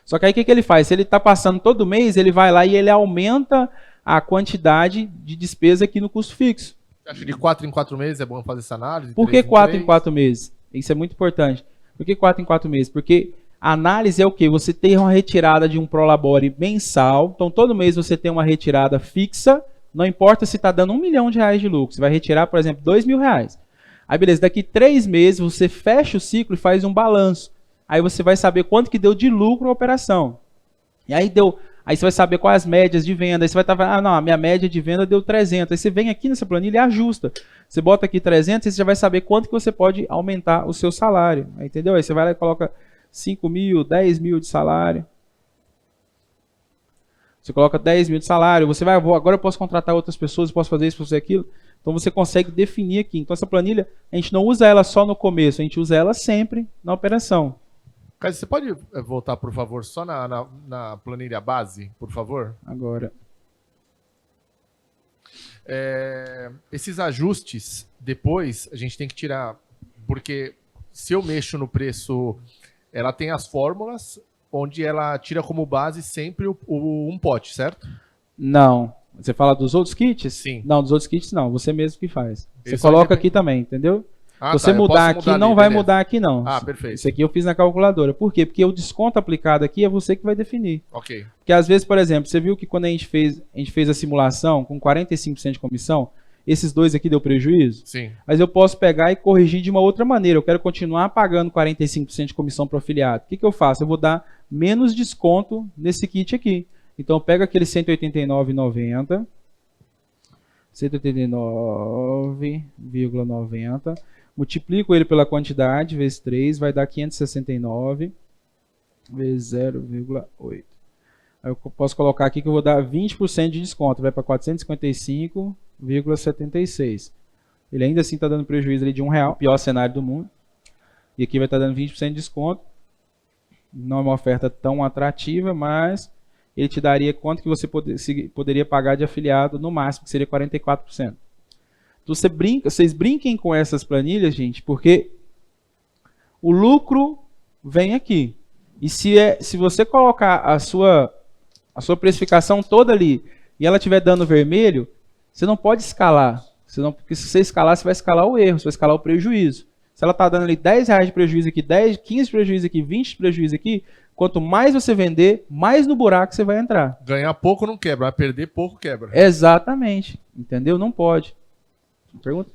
Só que aí o que ele faz? Se ele está passando todo mês, ele vai lá e ele aumenta a quantidade de despesa aqui no custo fixo. Acho que de 4 em 4 meses é bom fazer essa análise? Por que 4 em 4 meses? Isso é muito importante. Por que 4 em 4 meses? Porque a análise é o quê? Você tem uma retirada de um Prolabore mensal. Então, todo mês você tem uma retirada fixa. Não importa se está dando R$1 milhão de lucro. Você vai retirar, por exemplo, R$2.000. Aí, beleza. Daqui 3 meses, você fecha o ciclo e faz um balanço. Aí você vai saber quanto que deu de lucro a operação. E aí você vai saber quais as médias de venda. Aí você vai estar não, a minha média de venda deu 300. Aí você vem aqui nessa planilha e ajusta. Você bota aqui 300 e você já vai saber quanto que você pode aumentar o seu salário. Aí, entendeu? Aí você vai lá e coloca 5 mil, 10 mil de salário. Você coloca 10 mil de salário. Você vai, agora eu posso contratar outras pessoas, posso fazer isso, posso fazer aquilo. Então você consegue definir aqui. Então essa planilha, a gente não usa ela só no começo, a gente usa ela sempre na operação. Caio, você pode voltar, por favor, só na planilha base, por favor? Agora. Esses ajustes, depois, a gente tem que tirar, porque se eu mexo no preço, ela tem as fórmulas, onde ela tira como base sempre um pote, certo? Não. Você fala dos outros kits? Sim. Não, dos outros kits não. Você mesmo que faz. Você Ele só coloca depende- aqui também, entendeu? Ah, Se você eu mudar posso aqui, não ali, vai beleza. mudar aqui não. Ah, perfeito. Isso aqui eu fiz na calculadora. Por quê? Porque o desconto aplicado aqui é você que vai definir. Ok. Porque às vezes, por exemplo, você viu que quando a gente fez a simulação com 45% de comissão, esses dois aqui deu prejuízo? Sim. Mas eu posso pegar e corrigir de uma outra maneira. Eu quero continuar pagando 45% de comissão para o afiliado. O que eu faço? Eu vou dar menos desconto nesse kit aqui. Então eu pego aquele R$ 189,90, 189,90, multiplico ele pela quantidade, vezes 3, vai dar 569, vezes 0,8. Aí eu posso colocar aqui que eu vou dar 20% de desconto, vai para 455,76. Ele ainda assim está dando prejuízo ali de R$1, pior cenário do mundo. E aqui vai estar dando 20% de desconto. Não é uma oferta tão atrativa, mas ele te daria quanto que você poderia pagar de afiliado no máximo, que seria 44%. Então vocês brinquem com essas planilhas, gente, porque o lucro vem aqui. E se você colocar a sua precificação toda ali e ela estiver dando vermelho, você não pode escalar. Porque se você escalar, você vai escalar o erro, você vai escalar o prejuízo. Se ela está dando ali R$10 de prejuízo aqui, 10, 15 de prejuízo aqui, 20 de prejuízo aqui, quanto mais você vender, mais no buraco você vai entrar. Ganhar pouco não quebra, mas perder pouco quebra. Exatamente. Entendeu? Não pode. Pergunta?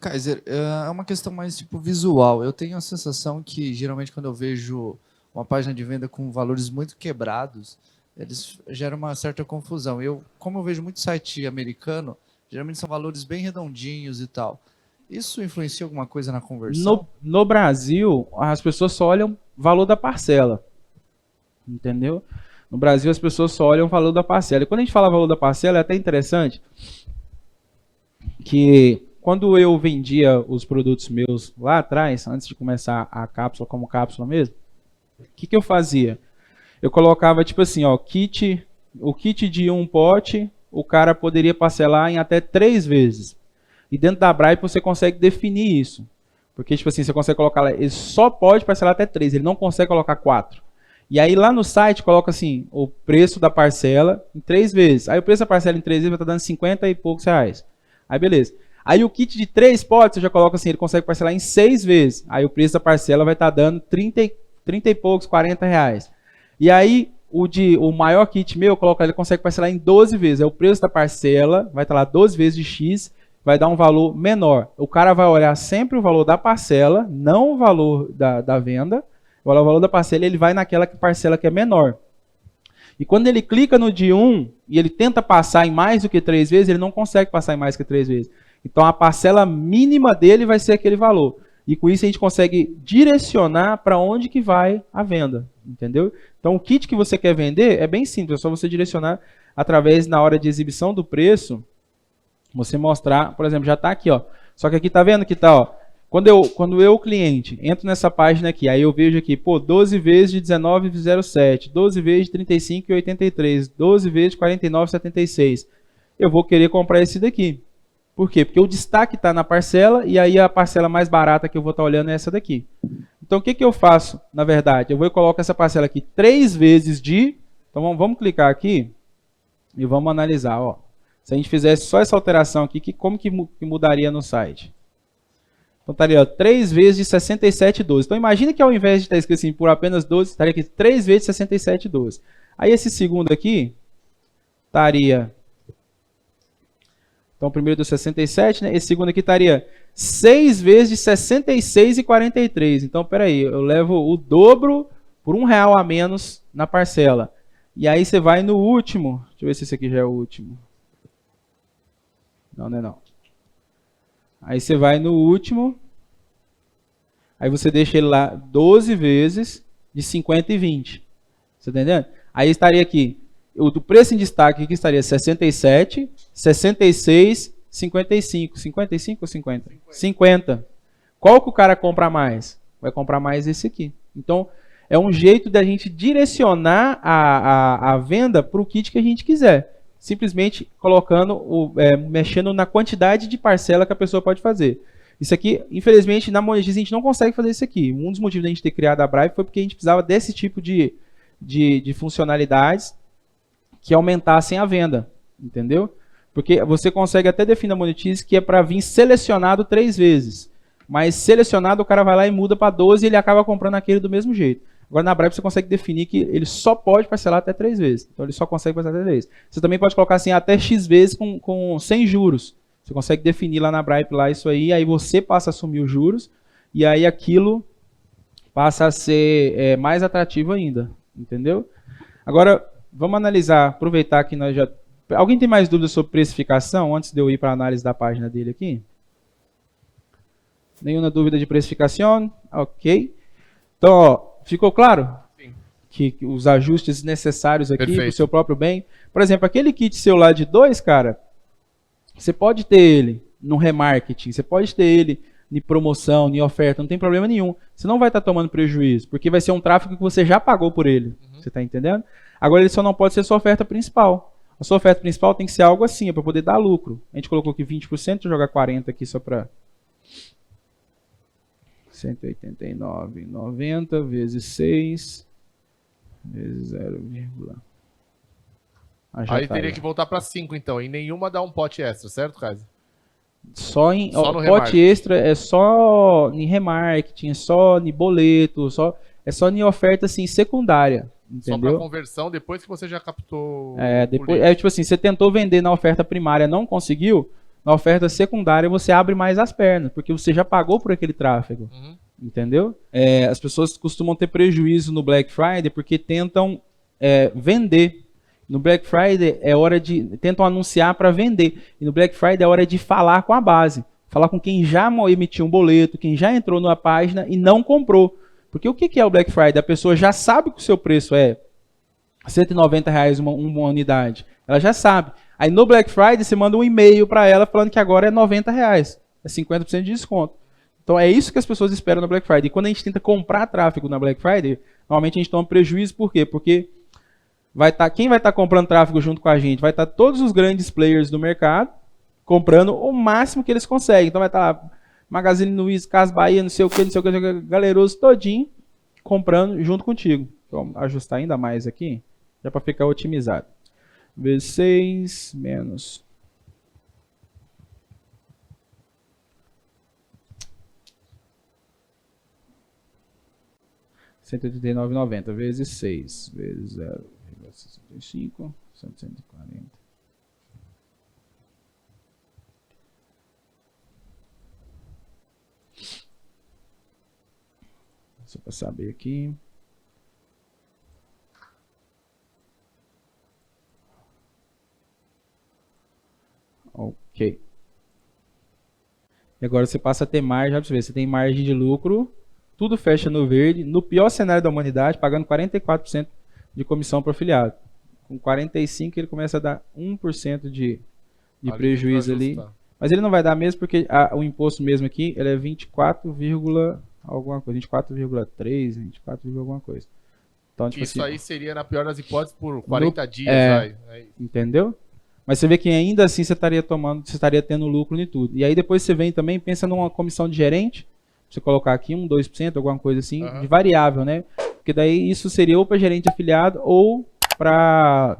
Kaiser, é uma questão mais tipo visual. Eu tenho a sensação que geralmente quando eu vejo uma página de venda com valores muito quebrados, eles geram uma certa confusão. Como eu vejo muito site americano, geralmente são valores bem redondinhos e tal. Isso influencia alguma coisa na conversão? No Brasil, as pessoas só olham o valor da parcela. Entendeu? No Brasil, as pessoas só olham o valor da parcela. E quando a gente fala valor da parcela, é até interessante que quando eu vendia os produtos meus lá atrás, antes de começar a cápsula como cápsula mesmo, o que eu fazia? Eu colocava tipo assim, ó, o kit de um pote, o cara poderia parcelar em até 3 vezes. E dentro da Bripe você consegue definir isso. Porque, tipo assim, você consegue colocar lá, ele só pode parcelar até 3, ele não consegue colocar 4. E aí lá no site coloca assim, o preço da parcela em 3 vezes. Aí o preço da parcela em 3 vezes vai estar dando 50 e poucos reais. Aí beleza. Aí o kit de 3 potes, você já coloca assim, ele consegue parcelar em 6 vezes. Aí o preço da parcela vai estar dando 30 e poucos, 40 reais. E aí o maior kit meu, ele consegue parcelar em 12 vezes. Aí o preço da parcela vai estar lá 12 vezes de X, vai dar um valor menor. O cara vai olhar sempre o valor da parcela, não o valor da venda. O valor da parcela, ele vai naquela parcela que é menor. E quando ele clica no de 1 e ele tenta passar em mais do que 3 vezes, ele não consegue passar em mais que 3 vezes. Então a parcela mínima dele vai ser aquele valor. E com isso a gente consegue direcionar para onde que vai a venda. Entendeu? Então o kit que você quer vender é bem simples, é só você direcionar através, na hora de exibição do preço, você mostrar, por exemplo, já está aqui, ó. Só que aqui tá vendo que tá, ó. Quando eu, cliente, entro nessa página aqui, aí eu vejo aqui, pô, 12 vezes de 19,07, 12 vezes de 35,83, 12 vezes de 49,76. Eu vou querer comprar esse daqui. Por quê? Porque o destaque está na parcela e aí a parcela mais barata que eu vou estar olhando é essa daqui. Então o que eu faço, na verdade? Eu vou e coloco essa parcela aqui 3 vezes de... Então vamos clicar aqui e vamos analisar, ó. Se a gente fizesse só essa alteração aqui, como que mudaria no site? Então estaria 3 vezes de 67,12. Então imagina que ao invés de estar escrito assim por apenas 12, estaria aqui 3 vezes de 67,12. Aí esse segundo aqui estaria... Então o primeiro deu 67, né? Esse segundo aqui estaria 6 vezes de 66,43. Então peraí, eu levo o dobro por R$1 a menos na parcela. E aí você vai no último. Deixa eu ver se esse aqui já é o último. Não, não é não. Aí você vai no último. Aí você deixa ele lá 12 vezes de 50 e 20. Você tá entendendo? Aí estaria aqui. O do preço em destaque aqui estaria 67, 66, 55. 55 ou 50? 50. Qual que o cara compra mais? Vai comprar mais esse aqui. Então, é um jeito da gente direcionar a venda para o kit que a gente quiser. simplesmente colocando, mexendo na quantidade de parcela que a pessoa pode fazer. Isso aqui, infelizmente, na Monetize a gente não consegue fazer isso aqui. Um dos motivos da gente ter criado a Bribe foi porque a gente precisava desse tipo de funcionalidades que aumentassem a venda, entendeu? Porque você consegue até definir na Monetize que é para vir selecionado 3 vezes. Mas selecionado, o cara vai lá e muda para 12 e ele acaba comprando aquele do mesmo jeito. Agora na Bribe você consegue definir que ele só pode parcelar até 3 vezes. Então ele só consegue parcelar até 3 vezes. Você também pode colocar assim até X vezes sem juros. Você consegue definir lá na Bribe lá isso aí você passa a assumir os juros e aí aquilo passa a ser mais atrativo ainda, entendeu? Agora, vamos analisar, aproveitar que nós já... Alguém tem mais dúvidas sobre precificação antes de eu ir para a análise da página dele aqui? Nenhuma dúvida de precificação? Ok. Então, ó, ficou claro? Sim. Que os ajustes necessários aqui Perfeito. para o seu próprio bem. Por exemplo, aquele kit seu lá de 2, cara, você pode ter ele no remarketing, você pode ter ele em promoção, em oferta, não tem problema nenhum. Você não vai estar tomando prejuízo, porque vai ser um tráfego que você já pagou por ele. Você está entendendo? Agora, ele só não pode ser sua oferta principal. A sua oferta principal tem que ser algo assim, para poder dar lucro. A gente colocou aqui 20%, deixa eu jogar 40% aqui só para... 189,90 vezes 6 vezes 0, Aí teria que voltar para 5, então. E nenhuma dá um pote extra, certo, Kaiser? Só no pote remarketing. extra é só em remarketing, é só em boleto, é só em oferta assim, secundária. Só para Entendeu? conversão depois que você já captou. Depois, o lead. tipo assim, você tentou vender na oferta primária, não conseguiu, na oferta secundária você abre mais as pernas, porque você já pagou por aquele tráfego. Uhum. Entendeu? As pessoas costumam ter prejuízo no Black Friday porque tentam vender. No Black Friday tentam anunciar para vender. E no Black Friday é hora de falar com a base. Falar com quem já emitiu um boleto, quem já entrou na página e não comprou. Porque o que é o Black Friday? A pessoa já sabe que o seu preço é R$190 uma unidade. Ela já sabe. Aí no Black Friday você manda um e-mail para ela falando que agora é R$90. É 50% de desconto. Então é isso que as pessoas esperam no Black Friday. E quando a gente tenta comprar tráfego na Black Friday, normalmente a gente toma prejuízo. Por quê? Porque quem vai estar comprando tráfego junto com a gente? Vai estar todos os grandes players do mercado comprando o máximo que eles conseguem. Então vai estar lá Magazine Luiza, Casas Bahia, não sei o que, galeroso todinho comprando junto contigo. Então, vamos ajustar ainda mais aqui, já para ficar otimizado. Vezes 6 menos 189,90 vezes 6 vezes 0,65, 140. Só para saber aqui. Ok. E agora você passa a ter margem, já pra você ver, você tem margem de lucro, tudo fecha no verde, no pior cenário da humanidade, pagando 44% de comissão para o afiliado. Com 45% ele começa a dar 1% de prejuízo ali. Mas ele não vai dar mesmo porque o imposto mesmo aqui ele é 24, alguma coisa, 24,3, 24, alguma coisa. Então, tipo Isso assim, aí seria, na pior das hipóteses, por 40 dias. é. Vai. entendeu? Mas você vê que ainda assim você estaria tendo lucro em tudo. E aí depois você vem também, pensa numa comissão de gerente, você colocar aqui 2%, alguma coisa assim, de variável, né? Porque daí isso seria ou para gerente afiliado ou para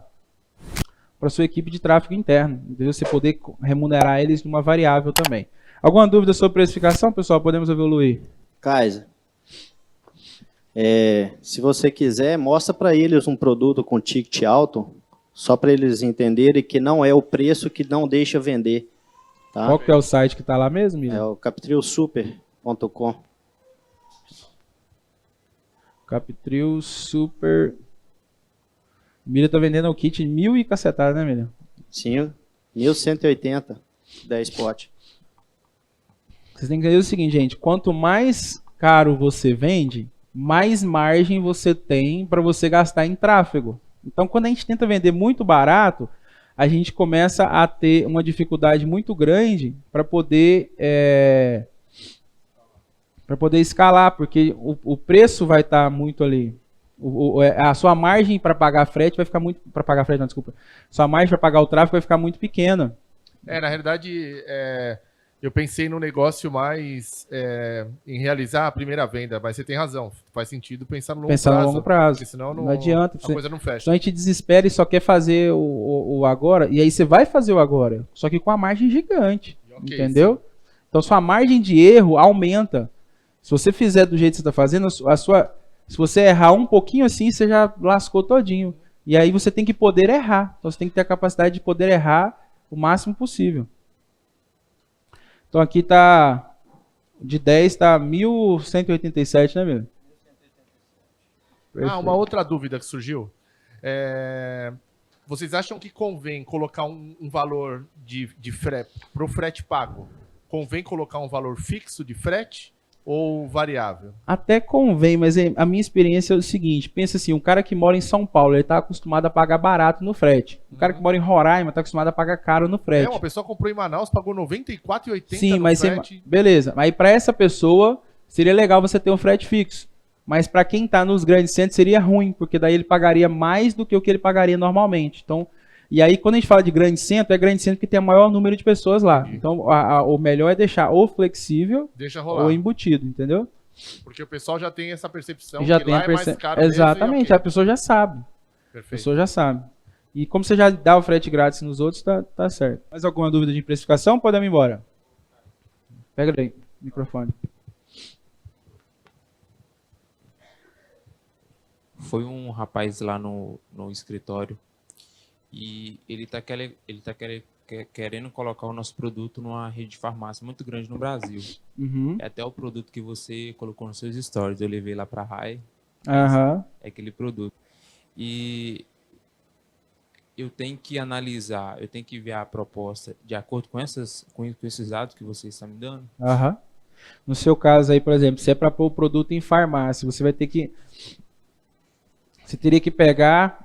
sua equipe de tráfego interno. Entendeu? Você poder remunerar eles numa variável também. Alguma dúvida sobre precificação, pessoal? Podemos evoluir? Kaiser, se você quiser, mostra para eles um produto com ticket alto, só para eles entenderem que não é o preço que não deixa vender. Tá? Qual que é o site que está lá mesmo, Miriam? É o captrilsuper.com. Captril Super. Miriam tá vendendo o kit 1.000 e cacetada, né, Miriam? Sim, 1.180, 10 potes. Vocês têm que entender o seguinte, gente. Quanto mais caro você vende, mais margem você tem para você gastar em tráfego. Então, quando a gente tenta vender muito barato, a gente começa a ter uma dificuldade muito grande para poder escalar, porque o preço vai estar muito ali. A sua margem para pagar frete vai ficar muito... Para pagar frete, não, desculpa. Sua margem para pagar o tráfego vai ficar muito pequena. Na realidade, eu pensei no negócio mais em realizar a primeira venda, mas você tem razão. Faz sentido pensar no longo prazo. Porque senão não adianta. A coisa não fecha. Então a gente desespera e só quer fazer o agora. E aí você vai fazer o agora. Só que com a margem gigante. Okay, entendeu? Sim. Então sua margem de erro aumenta. Se você fizer do jeito que você está fazendo, se você errar um pouquinho assim, você já lascou todinho. E aí você tem que poder errar. Então você tem que ter a capacidade de poder errar o máximo possível. Então aqui tá de 10 tá 1.187, né, meu? Uma outra dúvida que surgiu. Vocês acham que convém colocar um valor de frete para o frete pago? Convém colocar um valor fixo de frete ou variável? Até convém, mas a minha experiência é o seguinte, pensa assim, um cara que mora em São Paulo, ele está acostumado a pagar barato no frete. Um cara que mora em Roraima está acostumado a pagar caro no frete. Uma pessoa comprou em Manaus, pagou R$ 94,80 Sim, no mas frete. Beleza, aí para essa pessoa seria legal você ter um frete fixo. Mas para quem está nos grandes centros seria ruim, porque daí ele pagaria mais do que o que ele pagaria normalmente. Então, e aí quando a gente fala de grande centro, é grande centro que tem o maior número de pessoas lá. Então o melhor é deixar ou flexível ou embutido, entendeu? Porque o pessoal já tem essa percepção já que tem lá é mais caro. Exatamente, mesmo, a pessoa já sabe. Perfeito. A pessoa já sabe. E como você já dá o frete grátis nos outros, tá certo. Mais alguma dúvida de precificação? Podemos ir embora. Pega aí, microfone. Foi um rapaz lá no escritório e ele tá querendo colocar o nosso produto numa rede de farmácia muito grande no Brasil. Uhum. É até o produto que você colocou nos seus stories. Eu levei lá para a RAI. Uhum. É aquele produto. E eu tenho que analisar, eu tenho que ver a proposta de acordo com esses dados que você está me dando. Uhum. No seu caso aí, por exemplo, se é para pôr o produto em farmácia, você vai ter que... Você teria que pegar,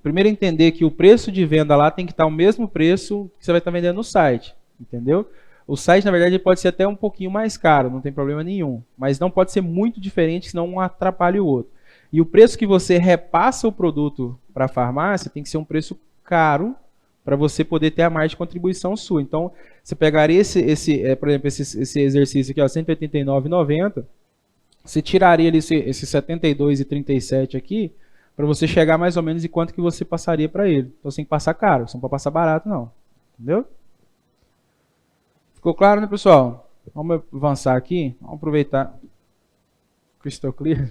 primeiro entender que o preço de venda lá tem que estar o mesmo preço que você vai estar vendendo no site, entendeu? O site, na verdade, pode ser até um pouquinho mais caro, não tem problema nenhum, mas não pode ser muito diferente, senão um atrapalha o outro. E o preço que você repassa o produto para a farmácia tem que ser um preço caro para você poder ter a margem de contribuição sua. Então, você pegaria por exemplo, esse exercício aqui, ó, R$ 189,90, você tiraria ali esse 72,37 aqui, para você chegar mais ou menos em quanto que você passaria para ele. Então você tem que passar caro, você não pode passar barato não. Entendeu? Ficou claro, né, pessoal? Vamos avançar aqui. Vamos aproveitar. Crystal clear.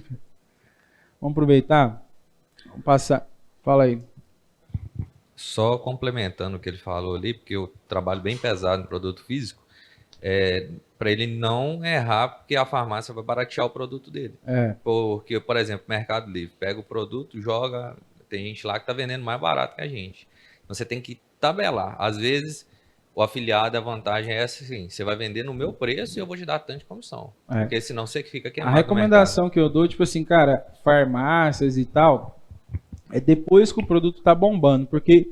Vamos aproveitar. Vamos passar. Fala aí. Só complementando o que ele falou ali, porque eu trabalho bem pesado em produto físico, para ele não errar, porque a farmácia vai baratear o produto dele. Porque, por exemplo, Mercado Livre, pega o produto, joga, tem gente lá que está vendendo mais barato que a gente. Então, você tem que tabelar. Às vezes, o afiliado, a vantagem é essa, assim, você vai vender no meu preço e eu vou te dar tanto de comissão. Porque senão você fica queimado. A recomendação que eu dou, tipo assim, cara, farmácias e tal, é depois que o produto está bombando, porque...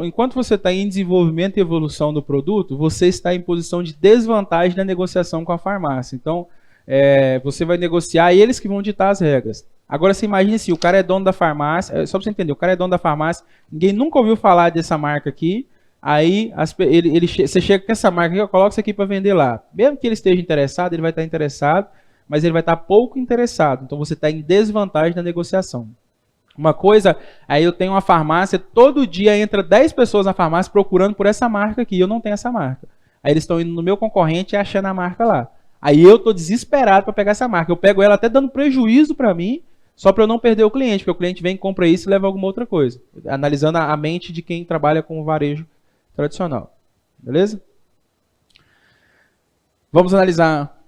Enquanto você está em desenvolvimento e evolução do produto, você está em posição de desvantagem na negociação com a farmácia. Então, você vai negociar e eles que vão ditar as regras. Agora, você imagina assim, o cara é dono da farmácia, só para você entender, o cara é dono da farmácia, ninguém nunca ouviu falar dessa marca aqui, aí você chega com essa marca aqui, eu coloco isso aqui para vender lá. Mesmo que ele esteja interessado, ele vai estar interessado, mas ele vai estar pouco interessado. Então, você está em desvantagem na negociação. Uma coisa, aí eu tenho uma farmácia, todo dia entra 10 pessoas na farmácia procurando por essa marca aqui, eu não tenho essa marca. Aí eles estão indo no meu concorrente e achando a marca lá. Aí eu estou desesperado para pegar essa marca. Eu pego ela até dando prejuízo para mim, só para eu não perder o cliente, porque o cliente vem, compra isso e leva alguma outra coisa. Analisando a mente de quem trabalha com o varejo tradicional. Beleza? Vamos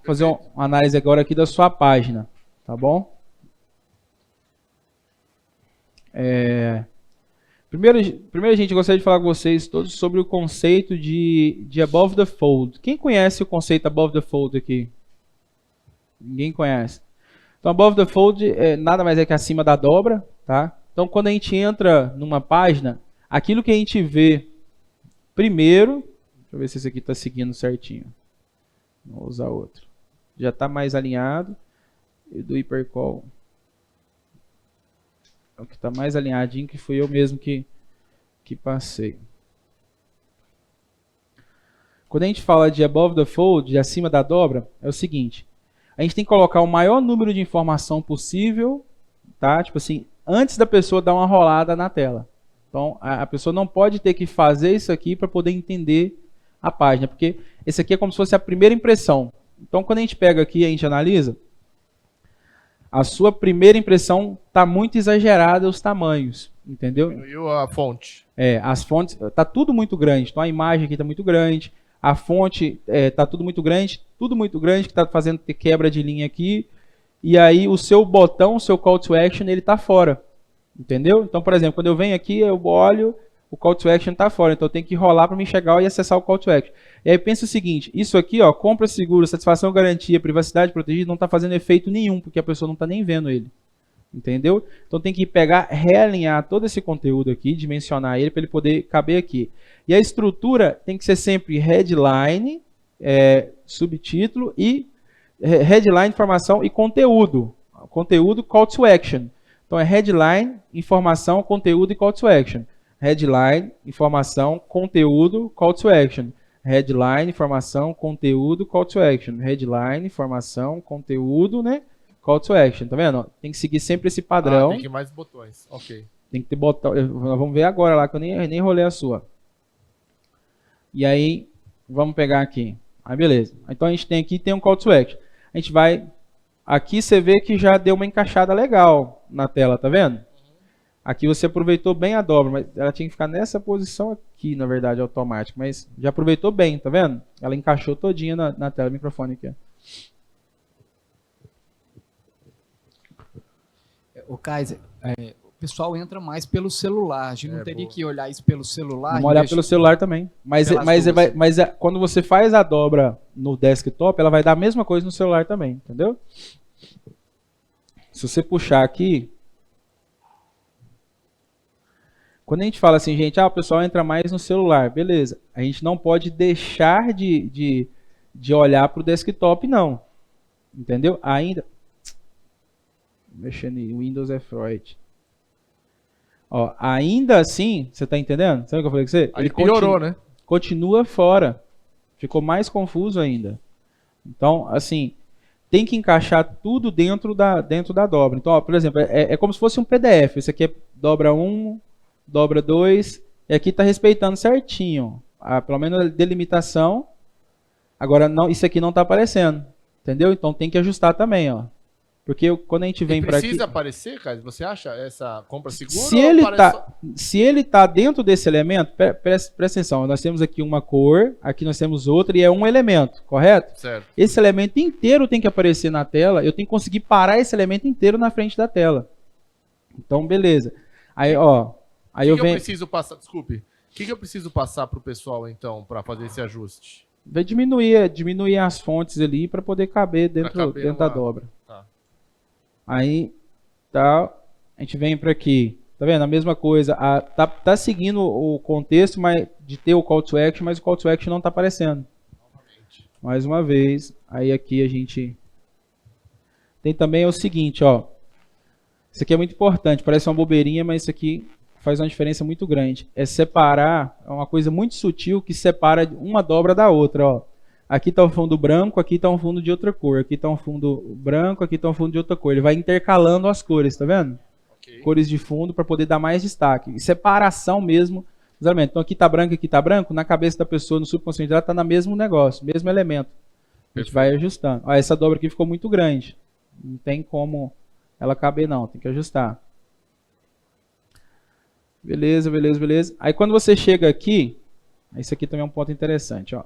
fazer uma análise agora aqui da sua página, tá bom? Primeiro, gente, eu gostaria de falar com vocês todos sobre o conceito de above the fold. Quem conhece o conceito above the fold aqui? Ninguém conhece. Então, above the fold nada mais é que acima da dobra, tá? Então, quando a gente entra numa página, aquilo que a gente vê primeiro, deixa eu ver se esse aqui está seguindo certinho. Vou usar outro. Já está mais alinhado. E do hipercall. É o que está mais alinhadinho, que fui eu mesmo que passei. Quando a gente fala de above the fold, de acima da dobra, é o seguinte. A gente tem que colocar o maior número de informação possível, tá? Tipo assim, antes da pessoa dar uma rolada na tela. Então, a pessoa não pode ter que fazer isso aqui para poder entender a página, porque esse aqui é como se fosse a primeira impressão. Então, quando a gente pega aqui e a gente analisa, a sua primeira impressão está muito exagerada os tamanhos, entendeu? Diminuiu a fonte. As fontes, está tudo muito grande. Então, a imagem aqui está muito grande, a fonte está tudo muito grande que está fazendo ter quebra de linha aqui. E aí, o seu botão, o seu call to action, ele está fora. Entendeu? Então, por exemplo, quando eu venho aqui, eu olho, o call to action está fora. Então, eu tenho que rolar para me chegar e acessar o call to action. E aí, pensa o seguinte, isso aqui, ó, compra seguro, satisfação, garantia, privacidade protegida, não está fazendo efeito nenhum, porque a pessoa não está nem vendo ele. Entendeu? Então, tem que pegar, realinhar todo esse conteúdo aqui, dimensionar ele, para ele poder caber aqui. E a estrutura tem que ser sempre headline, subtítulo e headline, informação e conteúdo. Conteúdo, call to action. Então, é headline, informação, conteúdo e call to action. Headline, informação, conteúdo, call to action. Headline, informação, conteúdo, call to action. Headline, informação, conteúdo, né? Call to action. Tá vendo? Tem que seguir sempre esse padrão. Tem que mais botões. Ok. Tem que ter botão. Nós vamos ver agora lá, que eu nem rolei a sua. E aí, vamos pegar aqui. Aí, beleza. Então, a gente tem aqui, tem um call to action. A gente vai... Aqui você vê que já deu uma encaixada legal na tela, tá vendo? Aqui você aproveitou bem a dobra, mas ela tinha que ficar nessa posição aqui, na verdade, automático. Mas já aproveitou bem, tá vendo? Ela encaixou todinha na tela. O microfone aqui. O Kaiser, o pessoal entra mais pelo celular. A gente não teria que olhar isso pelo celular? Vamos olhar pelo celular também. Mas quando você faz a dobra no desktop, ela vai dar a mesma coisa no celular também, entendeu? Se você puxar aqui... Quando a gente fala assim, gente, o pessoal entra mais no celular, beleza. A gente não pode deixar de olhar para o desktop, não. Entendeu? Ainda... Mexendo em Windows é Freud. Ó, ainda assim, você está entendendo? Sabe o que eu falei com você? Ele piorou, né? Continua fora. Ficou mais confuso ainda. Então, assim, tem que encaixar tudo dentro da dobra. Então, ó, por exemplo, é como se fosse um PDF. Esse aqui é dobra 1, dobra 2, e aqui está respeitando certinho. Pelo menos a delimitação. Agora, não, isso aqui não está aparecendo. Entendeu? Então, tem que ajustar também, ó. Porque quando a gente vem para aqui... Precisa aparecer, cara? Você acha essa compra segura? Se ele tá dentro desse elemento, presta atenção, nós temos aqui uma cor, aqui nós temos outra e é um elemento, correto? Certo. Esse elemento inteiro tem que aparecer na tela, eu tenho que conseguir parar esse elemento inteiro na frente da tela. Então, beleza. Aí, ó... Aí eu preciso passar... Desculpe. O que eu preciso passar para o pessoal, então, para fazer esse ajuste? Vai diminuir as fontes ali para poder caber dentro da dobra. Tá. Aí, tá, a gente vem para aqui, tá vendo? A mesma coisa, tá seguindo o contexto de ter o call to action, mas o call to action não tá aparecendo. Novamente. Mais uma vez, aí aqui a gente tem também o seguinte, ó. Isso aqui é muito importante, parece uma bobeirinha, mas isso aqui faz uma diferença muito grande. É separar, é uma coisa muito sutil que separa uma dobra da outra, ó. Aqui está um fundo branco, aqui está um fundo de outra cor. Aqui está um fundo branco, aqui está um fundo de outra cor. Ele vai intercalando as cores, tá vendo? Okay. Cores de fundo para poder dar mais destaque. E separação mesmo dos elementos. Então aqui está branco, aqui está branco. Na cabeça da pessoa, no subconsciente dela, está no mesmo negócio, mesmo elemento. A gente vai ajustando. Ó, essa dobra aqui ficou muito grande. Não tem como ela caber não, tem que ajustar. Beleza, beleza, beleza. Aí quando você chega aqui, isso aqui também é um ponto interessante, ó.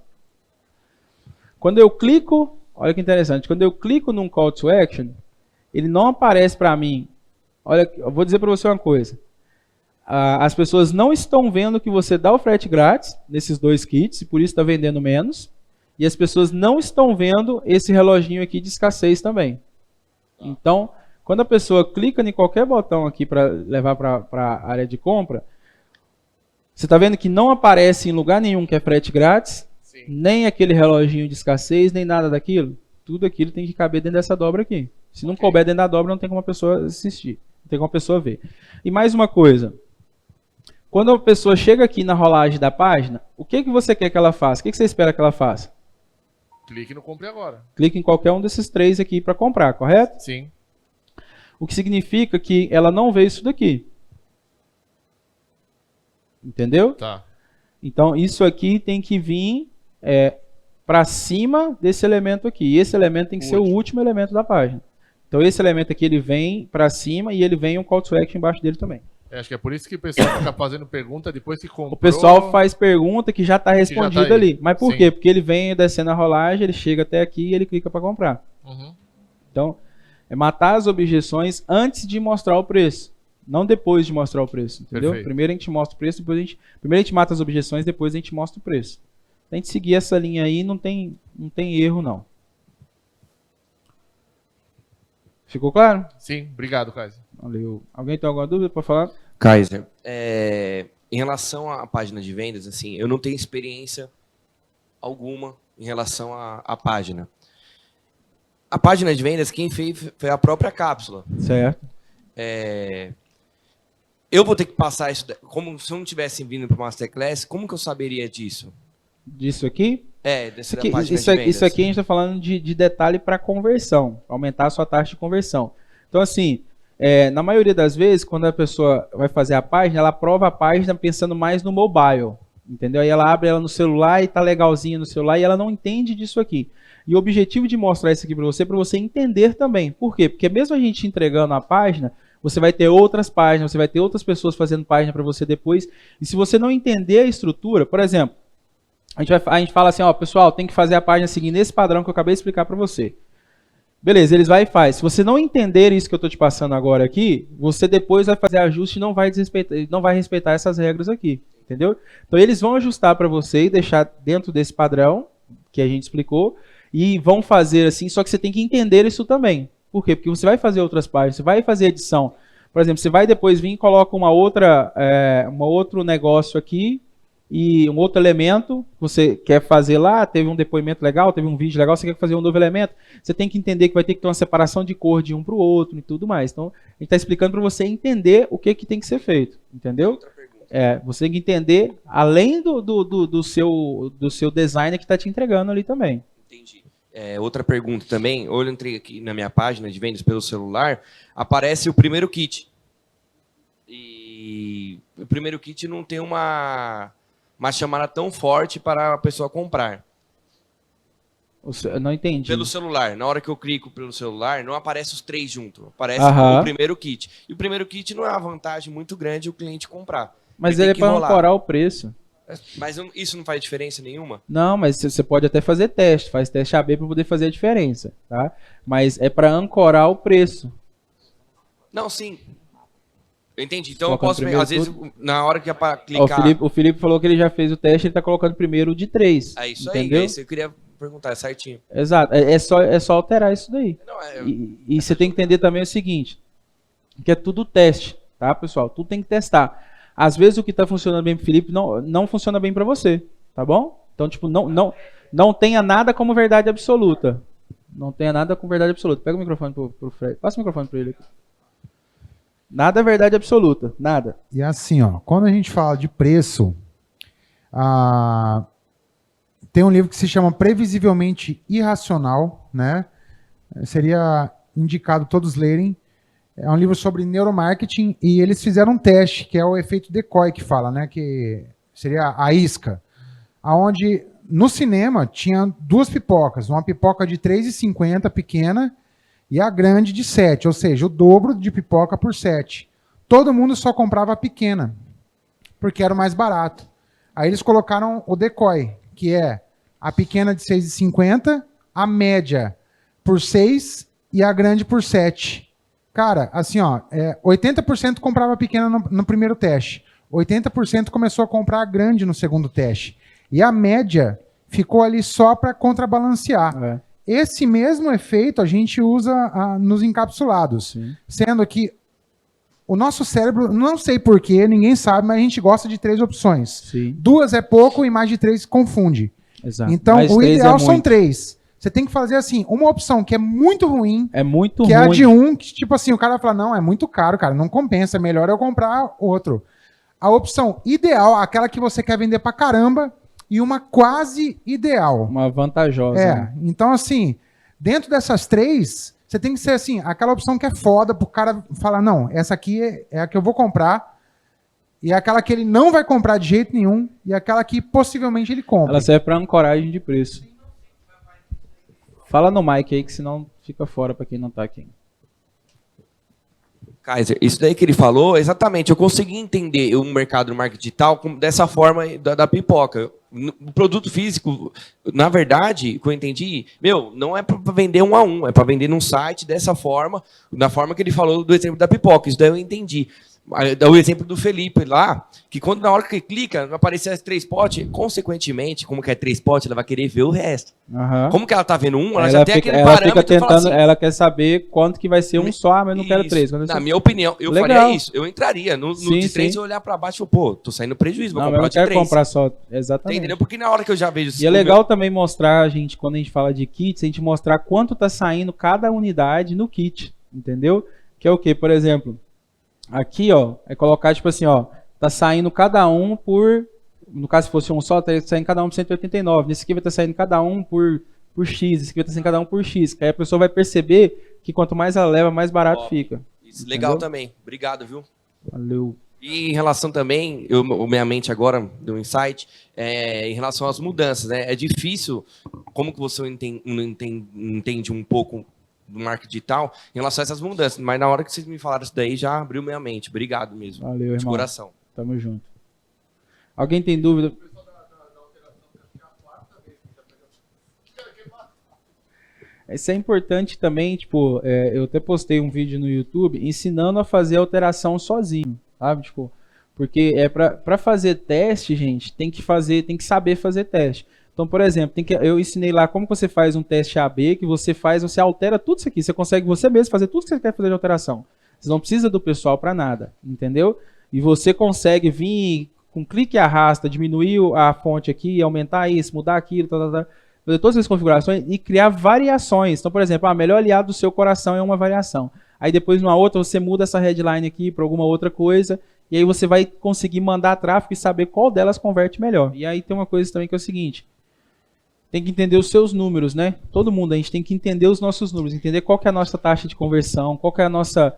Quando eu clico, olha que interessante, quando eu clico num call to action, ele não aparece para mim. Olha, eu vou dizer para você uma coisa. As pessoas não estão vendo que você dá o frete grátis nesses 2 kits, e por isso está vendendo menos. E as pessoas não estão vendo esse reloginho aqui de escassez também. Então, quando a pessoa clica em qualquer botão aqui para levar para a área de compra, você está vendo que não aparece em lugar nenhum que é frete grátis, sim, nem aquele reloginho de escassez, nem nada daquilo. Tudo aquilo tem que caber dentro dessa dobra aqui. Se não couber dentro da dobra, não tem como a pessoa assistir. Não tem como a pessoa ver. E mais uma coisa. Quando a pessoa chega aqui na rolagem da página, o que você quer que ela faça? O que você espera que ela faça? Clique no Compre Agora. Clique em qualquer um desses 3 aqui para comprar, correto? Sim. O que significa que ela não vê isso daqui. Entendeu? Tá. Então, isso aqui tem que vir para cima desse elemento aqui. E esse elemento tem que ser o último elemento da página. Então, esse elemento aqui, ele vem para cima e ele vem um call to action embaixo dele também. Acho que é por isso que o pessoal fica fazendo pergunta depois que comprou. O pessoal faz pergunta que já está respondida ali. Mas por Sim. quê? Porque ele vem descendo a rolagem, ele chega até aqui e ele clica para comprar. Uhum. Então, é matar as objeções antes de mostrar o preço. Não depois de mostrar o preço, entendeu? Perfeito. Primeiro a gente mostra o preço, primeiro a gente mata as objeções, depois a gente mostra o preço. Tem que seguir essa linha aí, não tem erro não. Ficou claro? Sim, obrigado, Kaiser. Valeu. Alguém tem alguma dúvida para falar? Kaiser, em relação à página de vendas, assim, eu não tenho experiência alguma em relação à página. A página de vendas, quem fez foi a própria cápsula. Certo. Eu vou ter que passar isso, como se eu não tivesse vindo para o Masterclass, como que eu saberia disso? Disso aqui? Dessa página de vendas. Isso aqui a gente está falando de detalhe para conversão, aumentar a sua taxa de conversão. Então, assim, na maioria das vezes, quando a pessoa vai fazer a página, ela aprova a página pensando mais no mobile, entendeu? Aí ela abre ela no celular e tá legalzinha no celular e ela não entende disso aqui. E o objetivo de mostrar isso aqui para você entender também. Por quê? Porque mesmo a gente entregando a página, você vai ter outras páginas, você vai ter outras pessoas fazendo página para você depois. E se você não entender a estrutura, por exemplo, a gente fala assim, ó, pessoal, tem que fazer a página seguindo esse padrão que eu acabei de explicar para você. Beleza, eles vai e faz. Se você não entender isso que eu estou te passando agora aqui, você depois vai fazer ajuste e não vai respeitar essas regras aqui, entendeu? Então eles vão ajustar para você e deixar dentro desse padrão que a gente explicou e vão fazer assim, só que você tem que entender isso também. Por quê? Porque você vai fazer outras páginas, você vai fazer edição. Por exemplo, você vai depois vir e coloca um outro negócio aqui e um outro elemento que você quer fazer lá, teve um depoimento legal, teve um vídeo legal, você quer fazer um novo elemento, você tem que entender que vai ter que ter uma separação de cor de um para o outro e tudo mais. Então, a gente está explicando para você entender o que tem que ser feito, entendeu? Você tem que entender além do seu designer que está te entregando ali também. Entendi. Outra pergunta também, eu entrei aqui na minha página de vendas pelo celular, aparece o primeiro kit. E o primeiro kit não tem uma chamada tão forte para a pessoa comprar. Eu não entendi. Pelo celular. Na hora que eu clico pelo celular, não aparece os 3 juntos. Aparece o primeiro kit. E o primeiro kit não é uma vantagem muito grande o cliente comprar. Mas ele é para ancorar o preço. Mas isso não faz diferença nenhuma? Não, mas você pode até fazer teste. Faz teste AB para poder fazer a diferença. Tá? Mas é para ancorar o preço. Não, sim. Eu entendi. Então eu posso, às vezes, na hora que é para clicar... O Felipe falou que ele já fez o teste, ele está colocando primeiro o de 3. É isso entendeu? aí, é isso que eu queria perguntar, certinho. Exato, é só alterar isso daí. E você tem que entender também o seguinte, que é tudo teste, tá, pessoal? Tudo tem que testar. Às vezes o que está funcionando bem para o Felipe não funciona bem para você, tá bom? Então, tipo, não tenha nada como verdade absoluta. Não tenha nada como verdade absoluta. Pega o microfone pro Fred. Passa o microfone para ele aqui. Nada é verdade absoluta, nada. E assim, ó, quando a gente fala de preço, tem um livro que se chama Previsivelmente Irracional, né? Seria indicado todos lerem. É um livro sobre neuromarketing e eles fizeram um teste, que é o efeito decoy que fala, né? Que seria a isca. Aonde no cinema tinha 2 pipocas, uma pipoca de R$3,50 pequena e a grande de 7, ou seja, o dobro de pipoca por 7. Todo mundo só comprava a pequena, porque era o mais barato. Aí eles colocaram o decoy, que é a pequena de 6,50, a média por 6 e a grande por 7. Cara, assim, ó, 80% comprava a pequena no primeiro teste, 80% começou a comprar a grande no segundo teste. E a média ficou ali só para contrabalancear. Esse mesmo efeito a gente usa nos encapsulados. Sim. Sendo que o nosso cérebro, não sei porquê, ninguém sabe, mas a gente gosta de 3 opções. Sim. 2 é pouco e mais de 3 confunde. Exato. Então, o ideal são 3. Você tem que fazer assim, uma opção que é muito ruim, É muito que ruim. é a de um, que tipo assim, o cara vai falar, não, é muito caro, cara, não compensa, é melhor eu comprar outro. A opção ideal, aquela que você quer vender pra caramba, e uma quase ideal. Uma vantajosa. né? Então assim, dentro dessas 3, você tem que ser assim, aquela opção que é foda pro cara falar, não, essa aqui é a que eu vou comprar, e é aquela que ele não vai comprar de jeito nenhum, e aquela que possivelmente ele compra. Ela serve para ancoragem de preço. Fala no mic aí, que senão fica fora para quem não tá aqui. Kaiser, isso daí que ele falou, exatamente, eu consegui entender o mercado do marketing digital dessa forma da pipoca. O produto físico, na verdade, que eu entendi, não é para vender 1 a 1, é para vender num site dessa forma, da forma que ele falou do exemplo da pipoca, isso daí eu entendi. O exemplo do Felipe lá, que quando na hora que clica, vai aparecer as 3 potes, consequentemente, como que é 3 potes, ela vai querer ver o resto. Como que ela tá vendo um, ela já tem aquele parâmetro. Ela quer saber quanto que vai ser um só, mas eu não quero 3. Na minha opinião, eu faria isso. Eu entraria no de 3 e olhar para baixo e falar, tô saindo prejuízo, vou comprar de 3. Eu quero comprar só, exatamente. Entendeu? Porque na hora que eu já vejo... E é legal também mostrar, gente, quando a gente fala de kits, a gente mostrar quanto tá saindo cada unidade no kit, entendeu? Que é o quê? Por exemplo... Aqui, ó, é colocar, tipo assim, ó, tá saindo cada um por, no caso se fosse um só, tá saindo cada um por 189. Nesse aqui vai estar saindo cada um por X, esse aqui vai estar saindo cada um por X. Que aí a pessoa vai perceber que quanto mais ela leva, mais barato fica. Isso, legal também. Obrigado, viu? Valeu. E em relação também, minha mente agora deu um insight, em relação às mudanças, né? É difícil, como que você entende um pouco do marketing digital em relação a essas mudanças, mas na hora que vocês me falaram isso daí já abriu minha mente. Obrigado mesmo. Valeu, irmão. De coração. Tamo junto. Alguém tem dúvida? Isso é importante também, tipo, eu até postei um vídeo no YouTube ensinando a fazer alteração sozinho, sabe? Tipo, porque para fazer teste, gente, tem que saber fazer teste. Então, por exemplo, eu ensinei lá como você faz um teste AB, que você altera tudo isso aqui. Você consegue você mesmo fazer tudo que você quer fazer de alteração. Você não precisa do pessoal para nada, entendeu? E você consegue vir com clique e arrasta, diminuir a fonte aqui, aumentar isso, mudar aquilo, fazer todas as configurações e criar variações. Então, por exemplo, melhor aliado do seu coração é uma variação. Aí depois, numa outra, você muda essa headline aqui para alguma outra coisa, e aí você vai conseguir mandar tráfego e saber qual delas converte melhor. E aí tem uma coisa também que é o seguinte... Tem que entender os seus números, né? Todo mundo, a gente tem que entender os nossos números, entender qual que é a nossa taxa de conversão, qual que é a nossa...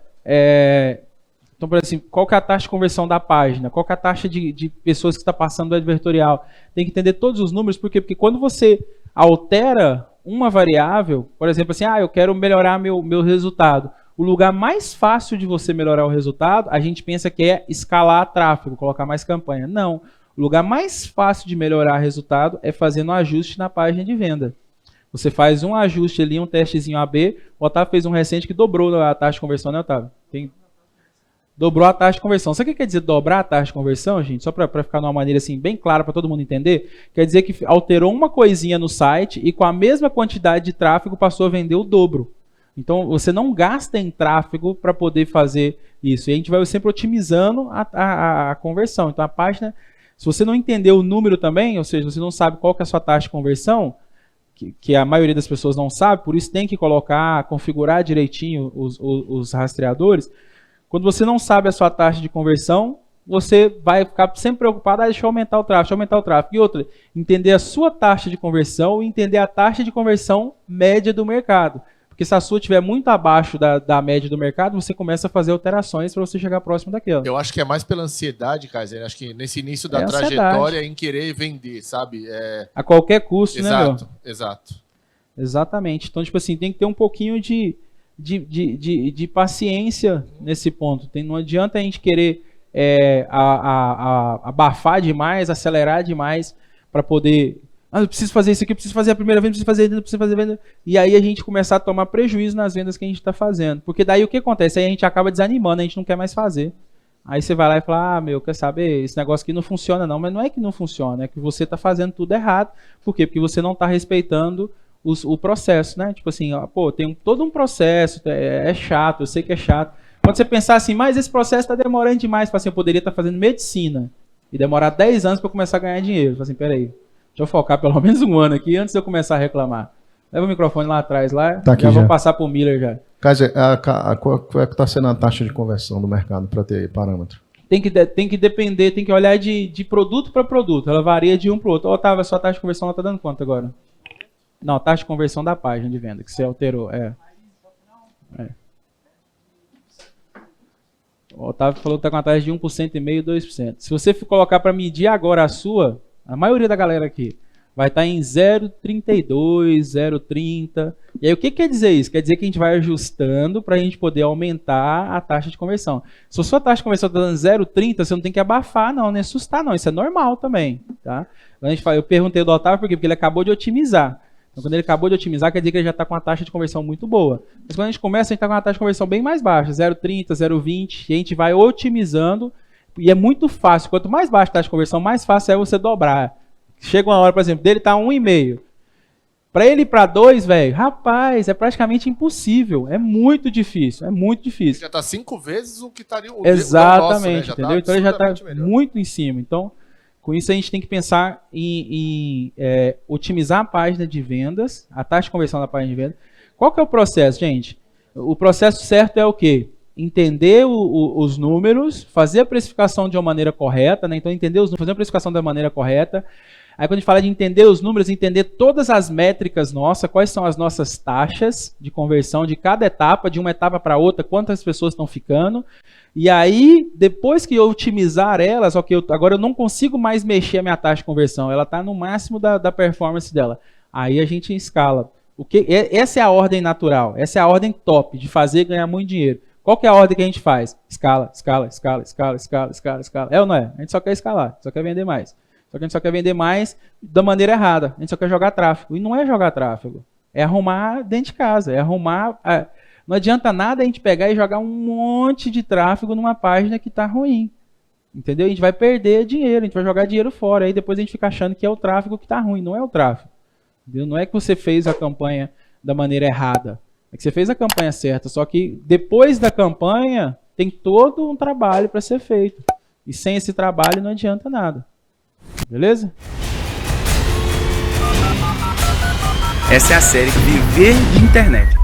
Então, por exemplo, qual que é a taxa de conversão da página, qual que é a taxa de pessoas que está passando do advertorial. Tem que entender todos os números, por quê? Porque quando você altera uma variável, por exemplo, assim, eu quero melhorar meu resultado. O lugar mais fácil de você melhorar o resultado, a gente pensa que é escalar tráfego, colocar mais campanha. Não. O lugar mais fácil de melhorar o resultado é fazendo um ajuste na página de venda. Você faz um ajuste ali, um testezinho AB. O Otávio fez um recente que dobrou a taxa de conversão, né, Otávio? Dobrou a taxa de conversão. Sabe o que quer dizer dobrar a taxa de conversão, gente? Só para ficar de uma maneira assim bem clara para todo mundo entender. Quer dizer que alterou uma coisinha no site e com a mesma quantidade de tráfego passou a vender o dobro. Então, você não gasta em tráfego para poder fazer isso. E a gente vai sempre otimizando a conversão. Então, a página... Se você não entender o número também, ou seja, você não sabe qual que é a sua taxa de conversão, que a maioria das pessoas não sabe, por isso tem que configurar direitinho os rastreadores. Quando você não sabe a sua taxa de conversão, você vai ficar sempre preocupado, deixa eu aumentar o tráfego. E outra, entender a sua taxa de conversão e entender a taxa de conversão média do mercado. Porque se a sua estiver muito abaixo da média do mercado, você começa a fazer alterações para você chegar próximo daquela. Eu acho que é mais pela ansiedade, Kaiser. Acho que nesse início da trajetória em querer vender, sabe? A qualquer custo, né, meu? Exato. Exatamente. Então, tipo assim, tem que ter um pouquinho de paciência nesse ponto. Não adianta a gente querer abafar demais, acelerar demais para poder... eu preciso fazer isso aqui, eu preciso fazer a primeira venda, preciso fazer a venda. E aí a gente começar a tomar prejuízo nas vendas que a gente está fazendo. Porque daí o que acontece? Aí a gente acaba desanimando, a gente não quer mais fazer. Aí você vai lá e fala, quer saber, esse negócio aqui não funciona não. Mas não é que não funciona, é que você está fazendo tudo errado. Por quê? Porque você não está respeitando o processo, né? Tipo assim, tem todo um processo, é chato, eu sei que é chato. Quando você pensar assim, mas esse processo está demorando demais, assim, eu poderia estar fazendo medicina e demorar 10 anos para começar a ganhar dinheiro. Assim, peraí. Deixa eu focar pelo menos um ano aqui antes de eu começar a reclamar. Leva o microfone lá atrás, lá. Tá aqui já já. vamos passar pro Miller já. Kaiser, qual é que está sendo a taxa de conversão do mercado para ter parâmetro? Tem que depender, tem que olhar de produto para produto. Ela varia de um para o outro. Otávio, a sua taxa de conversão ela tá dando quanto agora? Não, taxa de conversão da página de venda, que você alterou. O Otávio falou que tá com a taxa de 1,5%, 2%. Se você for colocar para medir agora a sua, a maioria da galera aqui vai estar em 0,32, 0,30. E aí o que quer dizer isso? Quer dizer que a gente vai ajustando para a gente poder aumentar a taxa de conversão. Se a sua taxa de conversão está dando 0,30, você não tem que abafar não, nem assustar não. Isso é normal também. Tá? Eu perguntei do Otávio por quê? Porque ele acabou de otimizar. Então quando ele acabou de otimizar, quer dizer que ele já está com uma taxa de conversão muito boa. Mas quando a gente começa, a gente está com uma taxa de conversão bem mais baixa, 0,30, 0,20, e a gente vai otimizando. E é muito fácil. Quanto mais baixa a taxa de conversão, mais fácil é você dobrar. Chega uma hora, por exemplo, dele tá 1,5. Para ele ir para 2, velho, rapaz, é praticamente impossível. É muito difícil, é muito difícil. Já tá 5 vezes o que estaria o Exatamente, nosso, né? entendeu? Então ele já tá muito em cima. Então, com isso a gente tem que pensar em otimizar a página de vendas, a taxa de conversão da página de vendas. Qual que é o processo, gente? O processo certo é o quê? Entender os números, fazer a precificação de uma maneira correta, né? Então entender os números, fazer a precificação da maneira correta. Aí quando a gente fala de entender os números, entender todas as métricas nossas, quais são as nossas taxas de conversão de cada etapa, de uma etapa para outra, quantas pessoas estão ficando. E aí, depois que eu otimizar elas, agora eu não consigo mais mexer a minha taxa de conversão, ela está no máximo da performance dela. Aí a gente escala. Essa é a ordem natural, essa é a ordem top de fazer e ganhar muito dinheiro. Qual que é a ordem que a gente faz? Escala, escala, escala, escala, escala, escala, escala. É ou não é? A gente só quer escalar, só quer vender mais. Só que a gente só quer vender mais da maneira errada. A gente só quer jogar tráfego. E não é jogar tráfego. É arrumar dentro de casa. É arrumar... Não adianta nada a gente pegar e jogar um monte de tráfego numa página que está ruim. Entendeu? A gente vai perder dinheiro. A gente vai jogar dinheiro fora. Aí depois a gente fica achando que é o tráfego que está ruim. Não é o tráfego. Entendeu? Não é que você fez a campanha da maneira errada. É que você fez a campanha certa. Só que depois da campanha tem todo um trabalho para ser feito. E sem esse trabalho não adianta nada. Beleza? Essa é a série Viver de Internet.